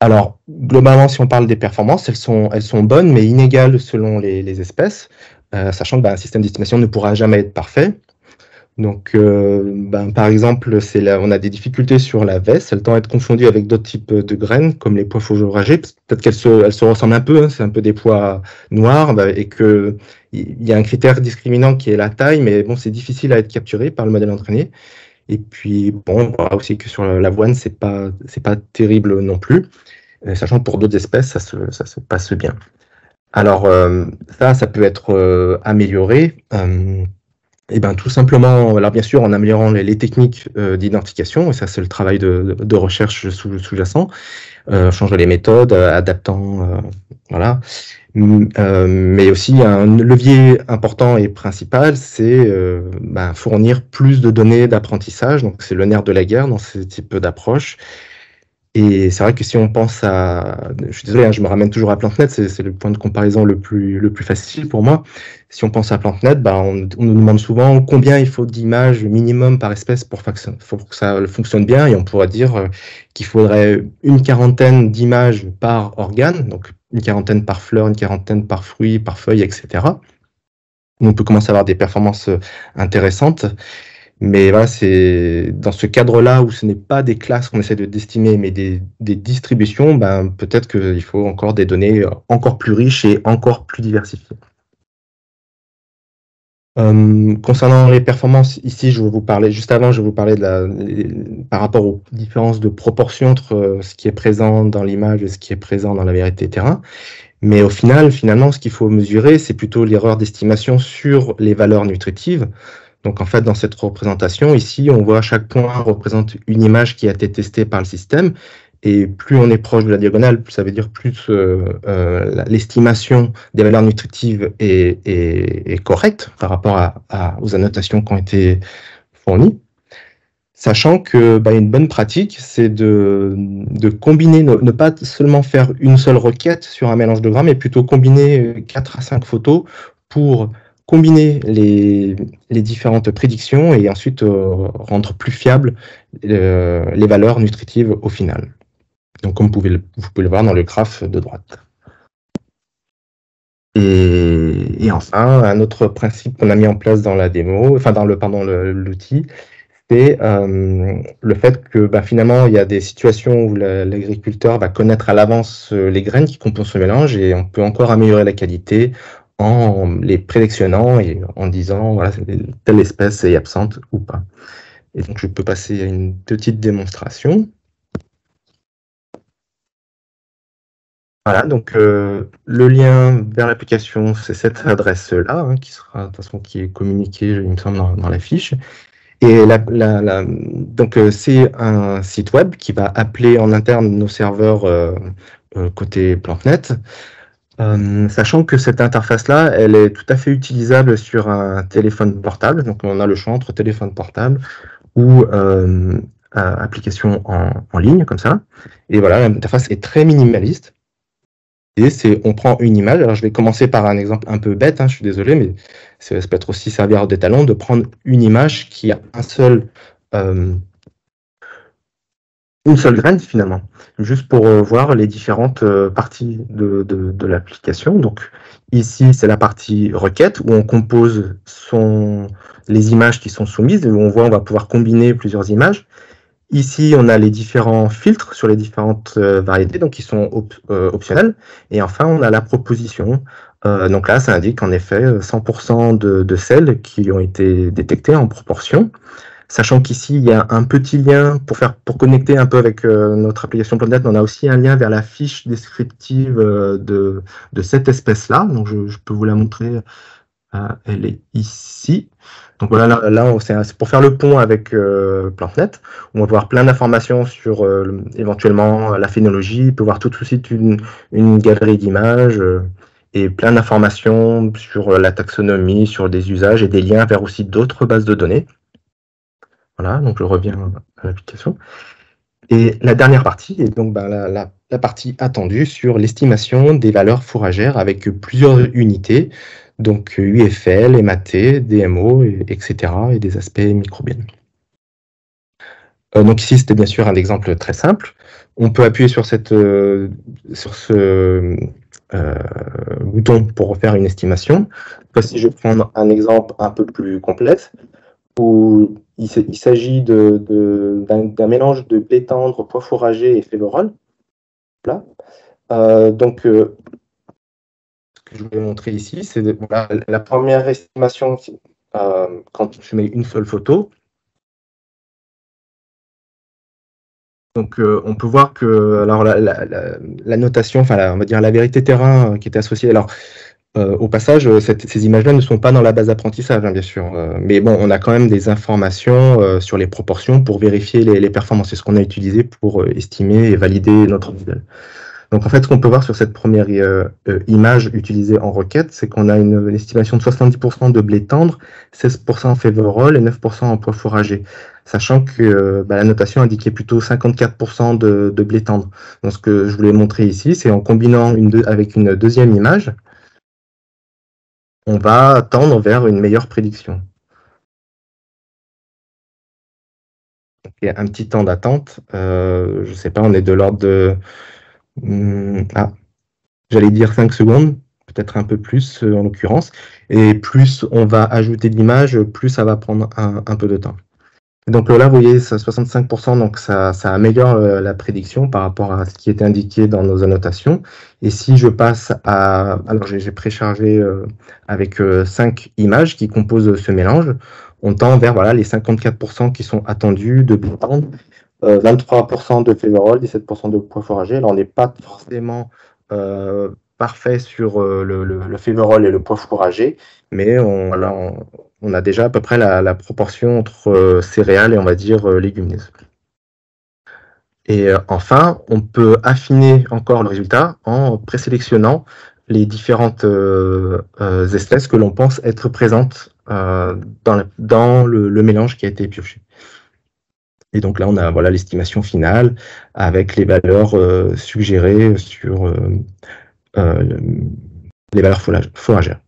Alors, globalement, si on parle des performances, elles sont bonnes, mais inégales selon les espèces, sachant qu'un système d'estimation ne pourra jamais être parfait. Donc, par exemple, on a des difficultés sur la veste, elle tend à être confondue avec d'autres types de graines, comme les pois fourragés. Peut-être qu'elles se ressemblent un peu, hein, c'est un peu des pois noirs, et qu'il y a un critère discriminant qui est la taille, mais bon, c'est difficile à être capturé par le modèle entraîné. Et puis, bon, on voit aussi que sur l'avoine, c'est pas terrible non plus, sachant que pour d'autres espèces, ça se passe bien. Alors, ça peut être amélioré. Tout simplement, alors bien sûr, en améliorant les techniques d'identification, et ça c'est le travail de recherche sous-jacent, changer les méthodes, adaptant, voilà. Mais aussi un levier important et principal, c'est fournir plus de données d'apprentissage. Donc c'est le nerf de la guerre dans ce type d'approche. Et c'est vrai que si on pense je suis désolé, hein, je me ramène toujours à PlantNet, c'est le point de comparaison le plus facile pour moi. Si on pense à PlantNet, on nous demande souvent combien il faut d'images minimum par espèce pour que ça fonctionne bien, et on pourrait dire qu'il faudrait une quarantaine d'images par organe, donc une quarantaine par fleur, une quarantaine par fruit, par feuille, etc. On peut commencer à avoir des performances intéressantes. Mais voilà, c'est dans ce cadre-là où ce n'est pas des classes qu'on essaie d'estimer, mais des distributions, peut-être qu'il faut encore des données encore plus riches et encore plus diversifiées. Concernant les performances, ici, juste avant, je vais vous parler par rapport aux différences de proportion entre ce qui est présent dans l'image et ce qui est présent dans la vérité terrain. Mais au final, finalement, ce qu'il faut mesurer, c'est plutôt l'erreur d'estimation sur les valeurs nutritives. Donc, en fait, dans cette représentation, ici, on voit chaque point représente une image qui a été testée par le système. Et plus on est proche de la diagonale, ça veut dire plus l'estimation des valeurs nutritives est correcte par rapport aux annotations qui ont été fournies. Sachant que une bonne pratique, c'est de combiner, ne pas seulement faire une seule requête sur un mélange de grammes, mais plutôt combiner 4 à 5 photos pour combiner les différentes prédictions et ensuite rendre plus fiables les valeurs nutritives au final. Donc, comme vous pouvez le voir dans le graphe de droite. Et enfin, un autre principe qu'on a mis en place dans la démo, dans l'outil, c'est le fait que finalement, il y a des situations où l'agriculteur va connaître à l'avance les graines qui composent ce mélange et on peut encore améliorer la qualité en les présélectionnant et en disant voilà, telle espèce est absente ou pas. Et donc, je peux passer à une petite démonstration. Voilà, donc le lien vers l'application, c'est cette adresse-là, qui sera de toute façon qui est communiquée, il me semble, dans la fiche. Et donc c'est un site web qui va appeler en interne nos serveurs côté PlanteNet, sachant que cette interface-là, elle est tout à fait utilisable sur un téléphone portable. Donc on a le choix entre téléphone portable ou application en ligne, comme ça. Et voilà, l'interface est très minimaliste. Et on prend une image. Alors, je vais commencer par un exemple un peu bête, je suis désolé, mais ça peut être aussi servir d'étalon de prendre une image qui a une seule graine finalement, juste pour voir les différentes parties de l'application. Donc ici, c'est la partie requête où on compose les images qui sont soumises, où on va pouvoir combiner plusieurs images. Ici, on a les différents filtres sur les différentes variétés, donc qui sont optionnels. Et enfin, on a la proposition. Donc là, ça indique en effet 100% de celles qui ont été détectées en proportion. Sachant qu'ici, il y a un petit lien pour connecter un peu avec notre application PlanteNet. On a aussi un lien vers la fiche descriptive de cette espèce-là. Donc, je peux vous la montrer. Elle est ici. Donc voilà, là c'est pour faire le pont avec PlanteNet. On va voir plein d'informations sur éventuellement la phénologie. On peut voir tout de suite une galerie d'images et plein d'informations sur la taxonomie, sur des usages et des liens vers aussi d'autres bases de données. Voilà, donc je reviens à l'application. Et la dernière partie est donc la partie attendue sur l'estimation des valeurs fourragères avec plusieurs unités, donc UFL, MAT, DMO, etc., et des aspects microbiens. Donc ici, c'était bien sûr un exemple très simple. On peut appuyer sur ce bouton pour refaire une estimation. Si je prends un exemple un peu plus complexe, où il s'agit d'un mélange de blé tendre, pois fourragé et févérol. Donc, ce que je vais montrer ici, c'est la première estimation quand je mets une seule photo. Donc, on peut voir que alors, la notation, on va dire la vérité terrain qui était associée. Alors, au passage, ces images-là ne sont pas dans la base d'apprentissage, bien sûr. Mais bon, on a quand même des informations sur les proportions pour vérifier les performances. C'est ce qu'on a utilisé pour estimer et valider notre modèle. Donc en fait, ce qu'on peut voir sur cette première image utilisée en requête, c'est qu'on a une estimation de 70% de blé tendre, 16% en févérol et 9% en pois fourragé. Sachant que la notation indiquait plutôt 54% de blé tendre. Donc ce que je voulais montrer ici, c'est en combinant avec une deuxième image, on va tendre vers une meilleure prédiction. Donc, il y a un petit temps d'attente. Je ne sais pas, on est de l'ordre de... j'allais dire 5 secondes, peut-être un peu plus en l'occurrence. Et plus on va ajouter de l'image, plus ça va prendre un peu de temps. Donc là, vous voyez, ça 65%, donc ça améliore la prédiction par rapport à ce qui était indiqué dans nos annotations. Et si je passe à... Alors j'ai préchargé avec 5 images qui composent ce mélange, on tend vers les 54% qui sont attendus de blé tendre, 23% de févérol, 17% de pois fourragé. Alors on n'est pas forcément parfait sur le févérol et le pois fourragé, mais on a déjà à peu près la proportion entre céréales et on va dire légumineuses. Et enfin, on peut affiner encore le résultat en présélectionnant les différentes espèces que l'on pense être présentes dans le mélange qui a été pioché. Et donc là, on a l'estimation finale avec les valeurs suggérées sur les valeurs fourragères.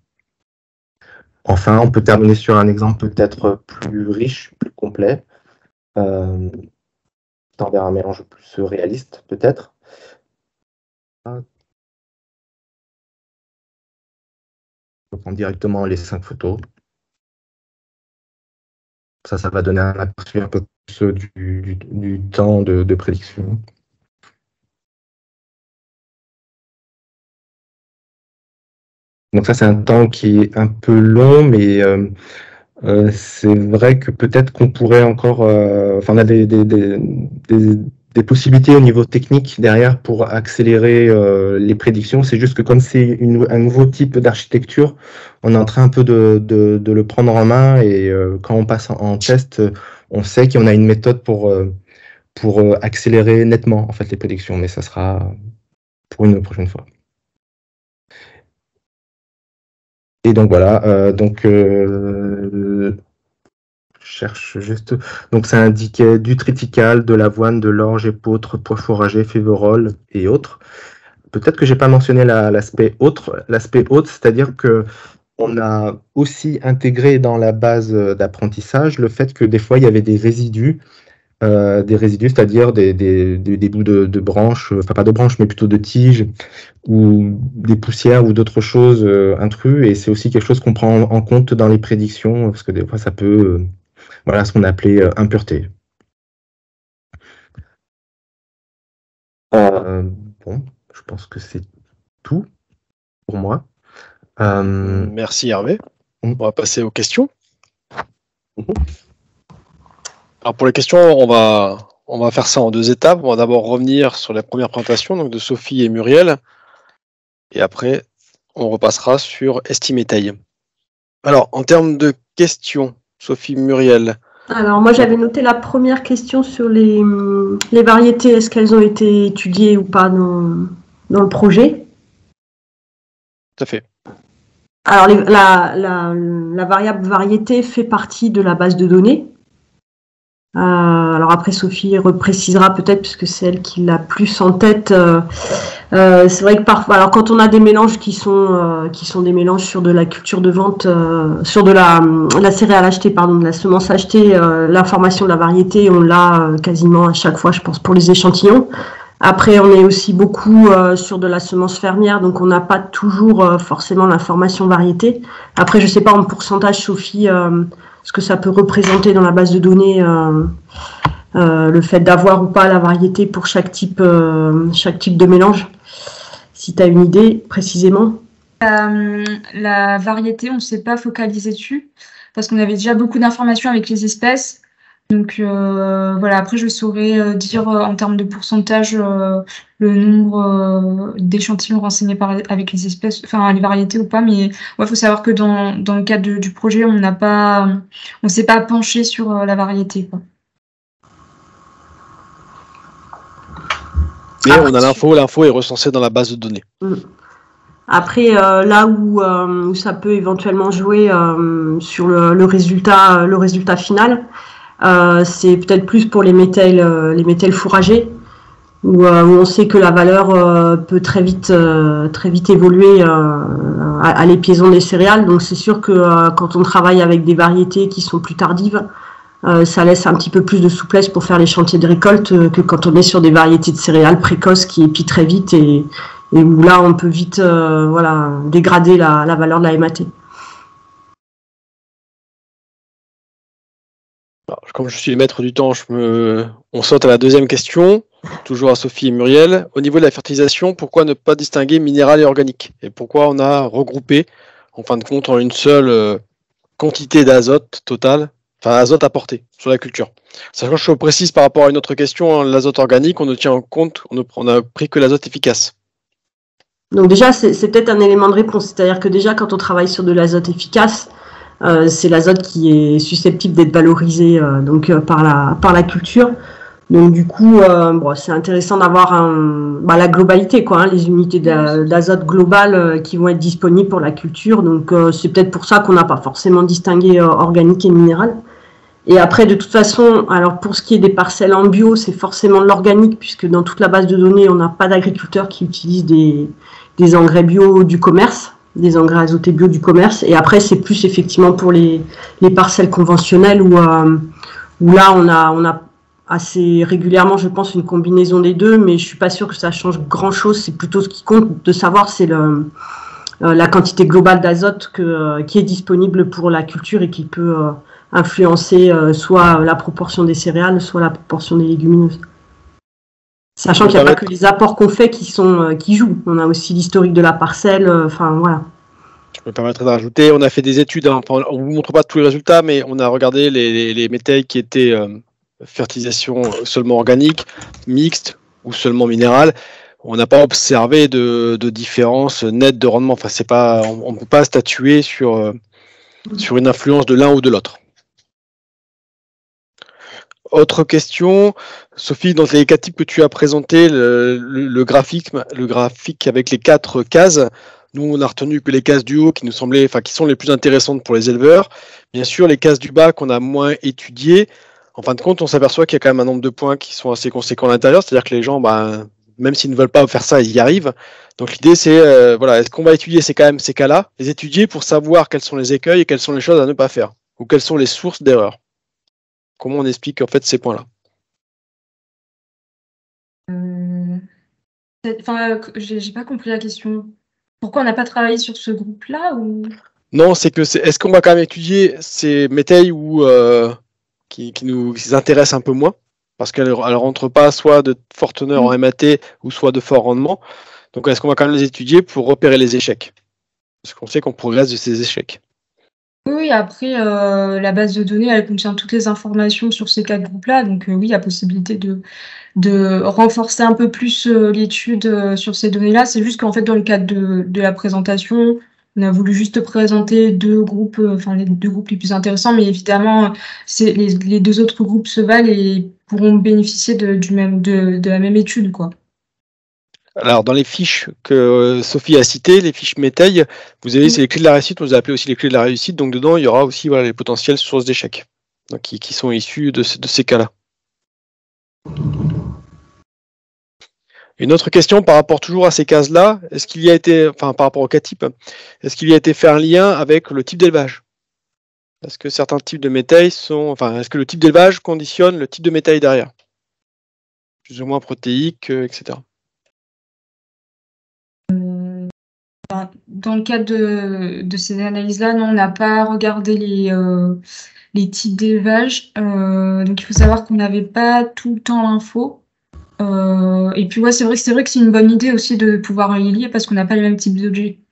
Enfin, on peut terminer sur un exemple peut-être plus riche, plus complet, vers un mélange plus réaliste, peut-être. Je peux prendre directement les 5 photos. Ça va donner un aperçu un peu plus du temps de prédiction. Donc ça, c'est un temps qui est un peu long, mais c'est vrai que peut-être qu'on pourrait encore... on a des possibilités au niveau technique derrière pour accélérer les prédictions. C'est juste que comme c'est un nouveau type d'architecture, on est en train un peu de le prendre en main, et quand on passe en test, on sait qu'on a une méthode pour accélérer nettement en fait les prédictions, mais ça sera pour une prochaine fois. Et donc voilà, je cherche juste. Donc ça indiquait du triticale, de l'avoine, de l'orge, épeautre, pois fourragers, féverolles et autres. Peut-être que j'ai pas mentionné l'aspect autre. L'aspect autre, c'est-à-dire que on a aussi intégré dans la base d'apprentissage le fait que des fois il y avait des résidus, c'est-à-dire des bouts de branches, enfin pas de branches, mais plutôt de tiges, ou des poussières ou d'autres choses intrus, et c'est aussi quelque chose qu'on prend en compte dans les prédictions, parce que des fois ça peut, voilà, ce qu'on appelait impureté. Bon, je pense que c'est tout pour moi. Merci Hervé. On va passer aux questions. Alors pour les questions, on va faire ça en 2 étapes. On va d'abord revenir sur la première présentation, donc de Sophie et Muriel, et après on repassera sur Estimétail. Alors en termes de questions, Sophie, Muriel. Alors moi j'avais noté la première question sur les variétés. Est-ce qu'elles ont été étudiées ou pas dans le projet? Tout à fait. Alors la variable variété fait partie de la base de données. Alors après Sophie reprécisera peut-être puisque c'est elle qui l'a plus en tête. C'est vrai que parfois, alors quand on a des mélanges qui sont des mélanges sur de la culture de vente, sur de la céréale achetée, de la semence achetée, l'information de la variété, on l'a quasiment à chaque fois, je pense, pour les échantillons. Après, on est aussi beaucoup sur de la semence fermière, donc on n'a pas toujours forcément l'information variété. Après, je sais pas en pourcentage, Sophie, ce que ça peut représenter dans la base de données, le fait d'avoir ou pas la variété pour chaque type de mélange. Si tu as une idée précisément. La variété, on ne s'est pas focalisé dessus parce qu'on avait déjà beaucoup d'informations avec les espèces. Donc voilà, après je saurais dire en termes de pourcentage le nombre d'échantillons renseignés avec les espèces, enfin les variétés ou pas, mais il faut savoir que dans le cadre du projet, on s'est pas penché sur la variété, quoi. Mais on a l'info est recensée dans la base de données. Après, là où ça peut éventuellement jouer sur le résultat final, c'est peut-être plus pour les métels fourragers, où on sait que la valeur peut très vite évoluer à l'épiaison des céréales. Donc c'est sûr que quand on travaille avec des variétés qui sont plus tardives, ça laisse un petit peu plus de souplesse pour faire les chantiers de récolte que quand on est sur des variétés de céréales précoces qui épient très vite et où là on peut vite dégrader la valeur de la MAT. Alors, comme je suis le maître du temps, on saute à la deuxième question, toujours à Sophie et Muriel. Au niveau de la fertilisation, pourquoi ne pas distinguer minéral et organique? Et pourquoi on a regroupé, en fin de compte, en une seule quantité d'azote totale, enfin azote apporté sur la culture? Sachant que je précise par rapport à une autre question, l'azote organique, on ne tient en compte, on a pris que l'azote efficace. Donc déjà, c'est peut-être un élément de réponse. C'est-à-dire que déjà, quand on travaille sur de l'azote efficace, c'est l'azote qui est susceptible d'être valorisé par la culture. Donc du coup, c'est intéressant d'avoir la globalité, les unités d'azote globales qui vont être disponibles pour la culture. Donc c'est peut-être pour ça qu'on n'a pas forcément distingué organique et minéral. Et après, de toute façon, alors pour ce qui est des parcelles en bio, c'est forcément de l'organique, puisque dans toute la base de données, on n'a pas d'agriculteurs qui utilisent des engrais bio du commerce, des engrais azotés bio du commerce. Et après, c'est plus effectivement pour les parcelles conventionnelles où là, on a assez régulièrement, je pense, une combinaison des deux, mais je suis pas sûre que ça change grand-chose. C'est plutôt ce qui compte de savoir, c'est la quantité globale d'azote qui est disponible pour la culture et qui peut influencer soit la proportion des céréales, soit la proportion des légumineuses. Sachant qu'il n'y a pas que les apports qu'on fait qui jouent. On a aussi l'historique de la parcelle, voilà. Je me permettrai de rajouter, on a fait des études, on ne vous montre pas tous les résultats, mais on a regardé les métayes qui étaient fertilisation seulement organique, mixte ou seulement minérale. On n'a pas observé de différence nette de rendement. Enfin, on ne peut pas statuer sur une influence de l'un ou de l'autre. Autre question, Sophie, dans les 4 types que tu as présentés, le graphique avec les 4 cases, nous on a retenu que les cases du haut qui sont les plus intéressantes pour les éleveurs. Bien sûr, les cases du bas qu'on a moins étudiées. En fin de compte, on s'aperçoit qu'il y a quand même un nombre de points qui sont assez conséquents à l'intérieur, c'est-à-dire que les gens, même s'ils ne veulent pas faire ça, ils y arrivent. Donc l'idée c'est, est-ce qu'on va étudier ces cas-là, les étudier pour savoir quels sont les écueils et quelles sont les choses à ne pas faire, ou quelles sont les sources d'erreurs. Comment on explique en fait ces points-là? J'ai pas compris la question. Pourquoi on n'a pas travaillé sur ce groupe-là ou... Non, est-ce qu'on va quand même étudier ces métayes qui nous intéressent un peu moins, parce qu'elles ne rentrent pas soit de fort teneur en MAT ou soit de fort rendement. Donc est-ce qu'on va quand même les étudier pour repérer les échecs? Parce qu'on sait qu'on progresse de ces échecs. Oui, après, la base de données, elle contient toutes les informations sur ces 4 groupes-là. Donc oui, il y a possibilité de renforcer un peu plus l'étude sur ces données-là. C'est juste qu'en fait, dans le cadre de la présentation, on a voulu juste présenter 2 groupes, les 2 groupes les plus intéressants, mais évidemment, les 2 autres groupes se valent et pourront bénéficier de la même étude, quoi. Alors, dans les fiches que Sophie a citées, les fiches métailles, vous avez c'est les clés de la réussite, on les a appelées aussi les clés de la réussite. Donc, dedans, il y aura aussi les potentielles sources d'échecs qui sont issues de ces cas-là. Une autre question par rapport toujours à ces cases-là, par rapport aux 4 types, est-ce qu'il y a été fait un lien avec le type d'élevage? Est-ce que certains types de métailles est-ce que le type d'élevage conditionne le type de métaille derrière? Plus ou moins protéique, etc. Dans le cadre de ces analyses-là, non, on n'a pas regardé les types d'élevage. Donc, il faut savoir qu'on n'avait pas tout le temps l'info. Et puis, c'est vrai que c'est une bonne idée aussi de pouvoir y lier parce qu'on n'a pas le même type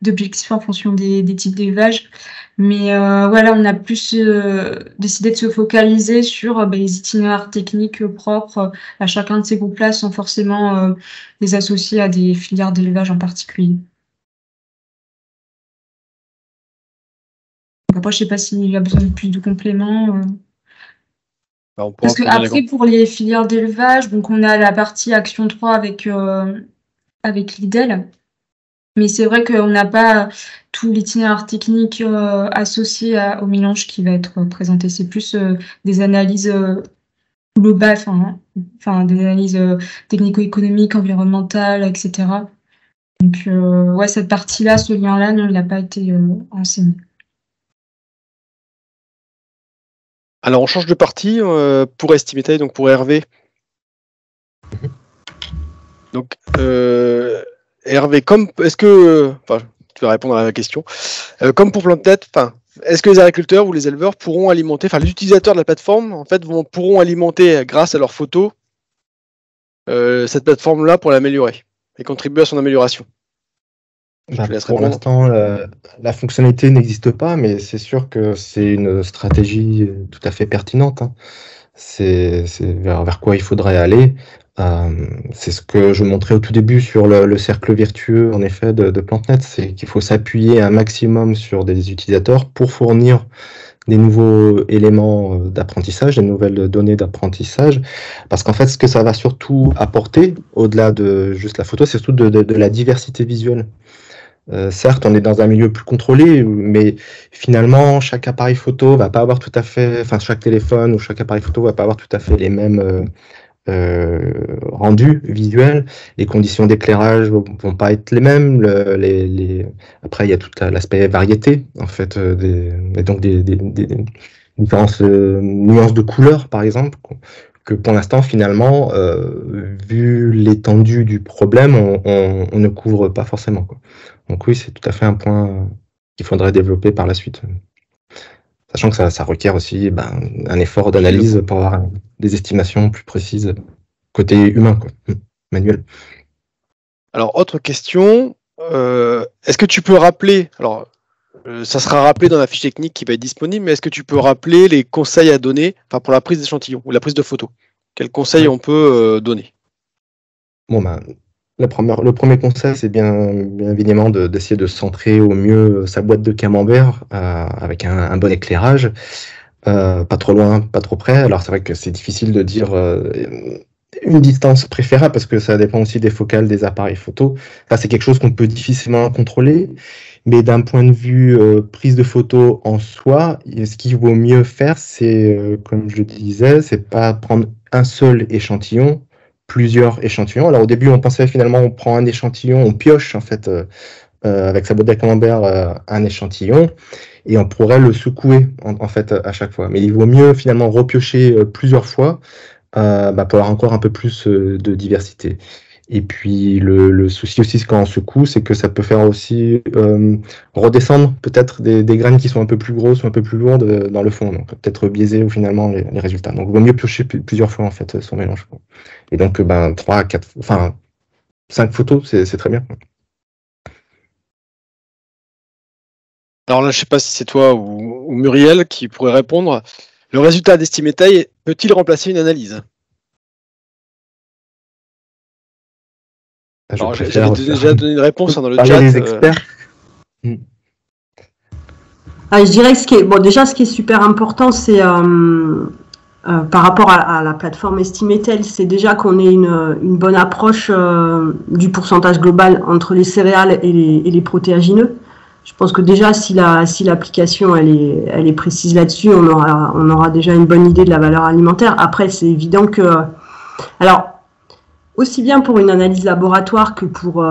d'objectifs en fonction des types d'élevage. Mais là, on a plus décidé de se focaliser sur les itinéraires techniques propres à chacun de ces groupes-là sans forcément les associer à des filières d'élevage en particulier. Après, je ne sais pas s'il y a besoin de plus de compléments. Parce que après, pour les filières d'élevage, donc on a la partie Action 3 avec l'IDEL. Mais c'est vrai qu'on n'a pas tout l'itinéraire technique associé au mélange qui va être présenté. C'est plus des analyses globales, des analyses technico-économiques, environnementales, etc. Donc, cette partie-là, ce lien-là, non, il n'a pas été enseigné. Alors, on change de partie pour Estimétail, donc pour Hervé. Donc, Hervé, tu vas répondre à la question. Comme pour PlantNet, est-ce que les agriculteurs ou les éleveurs pourront alimenter, les utilisateurs de la plateforme, en fait, pourront alimenter, grâce à leurs photos, cette plateforme-là pour l'améliorer et contribuer à son amélioration? Pour l'instant, la fonctionnalité n'existe pas, mais c'est sûr que c'est une stratégie tout à fait pertinente. C'est vers quoi il faudrait aller. C'est ce que je montrais au tout début sur le cercle vertueux, en effet, de PlantNet. C'est qu'il faut s'appuyer un maximum sur des utilisateurs pour fournir des nouveaux éléments d'apprentissage, des nouvelles données d'apprentissage. Parce qu'en fait, ce que ça va surtout apporter, au-delà de juste la photo, c'est surtout de la diversité visuelle. Certes, on est dans un milieu plus contrôlé, mais finalement, chaque appareil photo va pas avoir tout à fait, chaque téléphone ou chaque appareil photo va pas avoir tout à fait les mêmes rendus visuels. Les conditions d'éclairage vont pas être les mêmes. Après, il y a tout l'aspect variété, en fait, et donc des différentes nuances de couleurs, par exemple, que pour l'instant, finalement, vu l'étendue du problème, on ne couvre pas forcément, quoi. Donc oui, c'est tout à fait un point qu'il faudrait développer par la suite. Sachant que ça requiert aussi un effort d'analyse pour avoir des estimations plus précises côté humain, quoi, manuel. Alors, autre question. Est-ce que tu peux rappeler, alors ça sera rappelé dans la fiche technique qui va être disponible, mais est-ce que tu peux rappeler les conseils à donner pour la prise d'échantillon ou la prise de photo? Quels conseils on peut donner? Bon, le premier conseil, c'est bien évidemment d'essayer de centrer au mieux sa boîte de camembert avec un bon éclairage, pas trop loin, pas trop près. Alors c'est vrai que c'est difficile de dire une distance préférable parce que ça dépend aussi des focales des appareils photo. Ça, c'est quelque chose qu'on peut difficilement contrôler. Mais d'un point de vue prise de photo en soi, ce qu'il vaut mieux faire, c'est, comme je le disais, c'est pas prendre un seul échantillon, plusieurs échantillons. Alors au début, on pensait finalement, on prend un échantillon, on pioche en fait avec sa boîte à camembert un échantillon et on pourrait le secouer en fait à chaque fois. Mais il vaut mieux finalement repiocher plusieurs fois pour avoir encore un peu plus de diversité. Et puis le souci aussi quand on secoue, c'est que ça peut faire aussi redescendre peut-être des graines qui sont un peu plus grosses ou un peu plus lourdes dans le fond, donc peut-être biaiser finalement les résultats. Donc il vaut mieux piocher plusieurs fois en fait son mélange. Et donc 3, 4, enfin 5 photos, c'est très bien. Alors là, je ne sais pas si c'est toi ou Muriel qui pourrait répondre. Le résultat d'estimé taille peut-il remplacer une analyse? Alors, j'avais déjà donné une réponse dans le chat. Les experts. Je dirais que ce qui est super important, c'est par rapport à la plateforme Estimetel, c'est déjà qu'on ait une bonne approche du pourcentage global entre les céréales et les protéagineux. Je pense que déjà, si l'application elle est précise là-dessus, on aura déjà une bonne idée de la valeur alimentaire. Après, c'est évident que, alors, aussi bien pour une analyse laboratoire que pour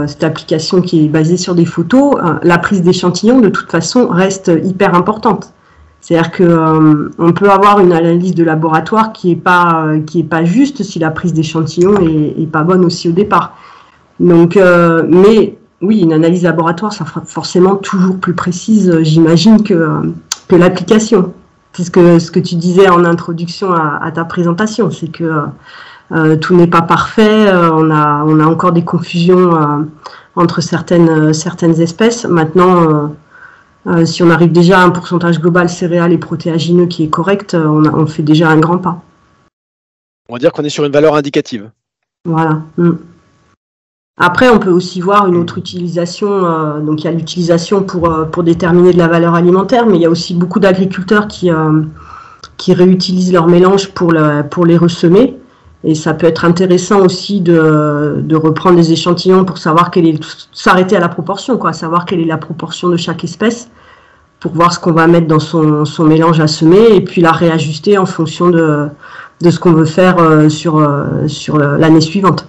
cette application qui est basée sur des photos, la prise d'échantillons, de toute façon, reste hyper importante. C'est-à-dire que on peut avoir une analyse de laboratoire qui est pas juste si la prise d'échantillon est pas bonne aussi au départ. Donc, mais oui, une analyse laboratoire, ça sera forcément toujours plus précise, j'imagine, que l'application. C'est ce que tu disais en introduction à ta présentation, c'est que tout n'est pas parfait, on a encore des confusions entre certaines espèces. Maintenant, si on arrive déjà à un pourcentage global céréales et protéagineux qui est correct, on fait déjà un grand pas. On va dire qu'on est sur une valeur indicative. Voilà. Après, on peut aussi voir une autre utilisation. Donc, il y a l'utilisation pour déterminer de la valeur alimentaire, mais il y a aussi beaucoup d'agriculteurs qui réutilisent leurs mélanges pour les ressemer. Et ça peut être intéressant aussi de reprendre des échantillons pour savoir s'arrêter à la proportion, savoir quelle est la proportion de chaque espèce, pour voir ce qu'on va mettre dans son mélange à semer, et puis la réajuster en fonction de ce qu'on veut faire sur l'année suivante.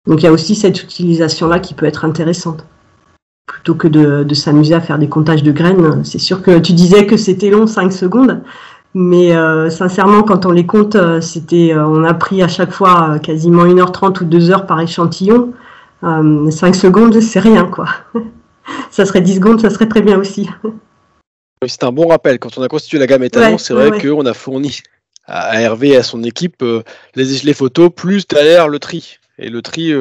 Donc il y a aussi cette utilisation-là qui peut être intéressante. Plutôt que de s'amuser à faire des comptages de graines. C'est sûr que tu disais que c'était long, 5 secondes. Mais sincèrement, quand on les compte, on a pris à chaque fois quasiment 1h30 ou 2h par échantillon. 5 secondes, c'est rien, quoi. Ça serait 10 secondes, ça serait très bien aussi. C'est un bon rappel. Quand on a constitué la gamme étalon, c'est vrai qu'on a fourni à Hervé et à son équipe les photos, plus derrière le tri. Et le tri,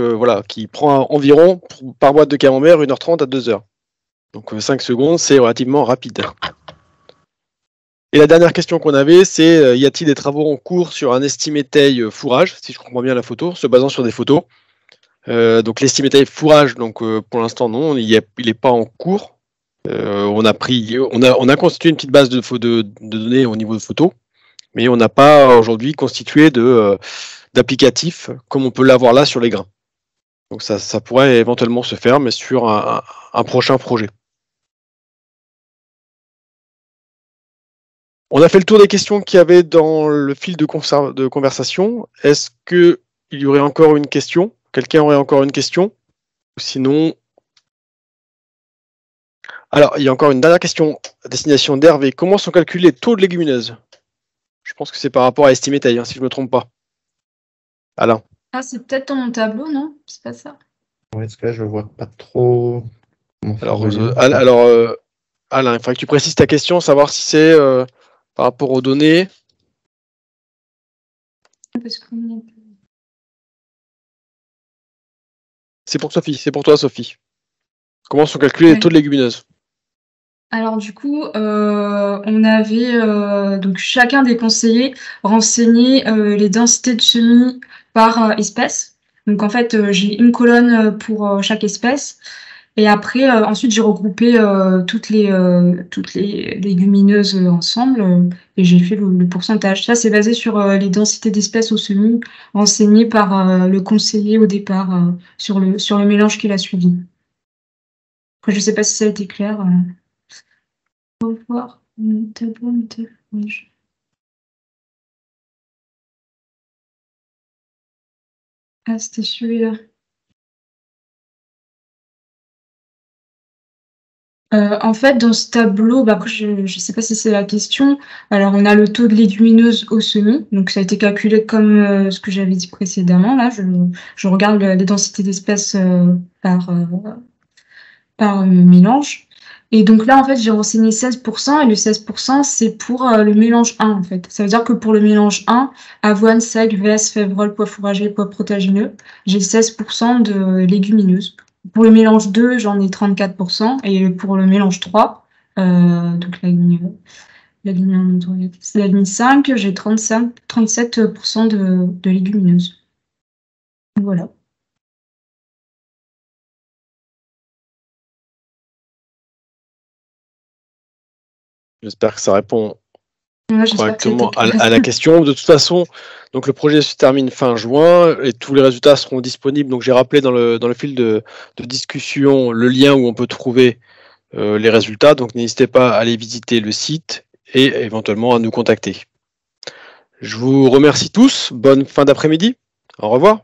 qui prend environ, par boîte de camembert, 1h30 à 2h. Donc 5 secondes, c'est relativement rapide. Et la dernière question qu'on avait, c'est y a-t-il des travaux en cours sur un estimé taille fourrage, si je comprends bien la photo, se basant sur des photos. Donc l'estimé taille fourrage, pour l'instant non, il n'est pas en cours. On a constitué une petite base de données au niveau de photos, mais on n'a pas aujourd'hui constitué d'applicatif comme on peut l'avoir là sur les grains. Donc ça pourrait éventuellement se faire, mais sur un prochain projet. On a fait le tour des questions qu'il y avait dans le fil de conversation. Est-ce qu'il y aurait encore une question? Quelqu'un aurait encore une question? Sinon... Alors, il y a encore une dernière question à destination d'Hervé. Comment sont calculés les taux de légumineuses? Je pense que c'est par rapport à estimer taille, si je ne me trompe pas. Alain. Ah, c'est peut-être dans mon tableau, non? C'est pas ça. Oui, parce que là, je ne vois pas trop. Alain, il faudrait que tu précises ta question, savoir si c'est par rapport aux données. C'est pour Sophie, c'est pour toi, Sophie. Comment sont calculés les taux de légumineuses? Alors du coup, on avait donc chacun des conseillers renseigné les densités de semis par espèce. Donc en fait, j'ai une colonne pour chaque espèce. Et après, ensuite, j'ai regroupé toutes les légumineuses ensemble et j'ai fait le pourcentage. Ça, c'est basé sur les densités d'espèces au semis renseignées par le conseiller au départ sur le mélange qu'il a suivi. Après, je ne sais pas si ça a été clair. Voir le tableau de... Ah, c'était celui-là. En fait, dans ce tableau, après, je ne sais pas si c'est la question. Alors, on a le taux de légumineuses au semis. Donc, ça a été calculé comme ce que j'avais dit précédemment. Là, je regarde les densités d'espèces par mélange. Et donc là, en fait, j'ai renseigné 16%, et le 16%, c'est pour le mélange 1, en fait. Ça veut dire que pour le mélange 1, avoine, seigle, veste, févrole, pois fourragers, pois protéagineux, j'ai 16% de légumineuses. Pour le mélange 2, j'en ai 34%, et pour le mélange 3, donc la ligne 5, j'ai 37% de légumineuses. Voilà. J'espère que ça répond Ouais, j'espère correctement que ça a été à la question. De toute façon, donc le projet se termine fin juin et tous les résultats seront disponibles. Donc j'ai rappelé dans le fil de discussion le lien où on peut trouver les résultats. Donc n'hésitez pas à aller visiter le site et éventuellement à nous contacter. Je vous remercie tous. Bonne fin d'après-midi. Au revoir.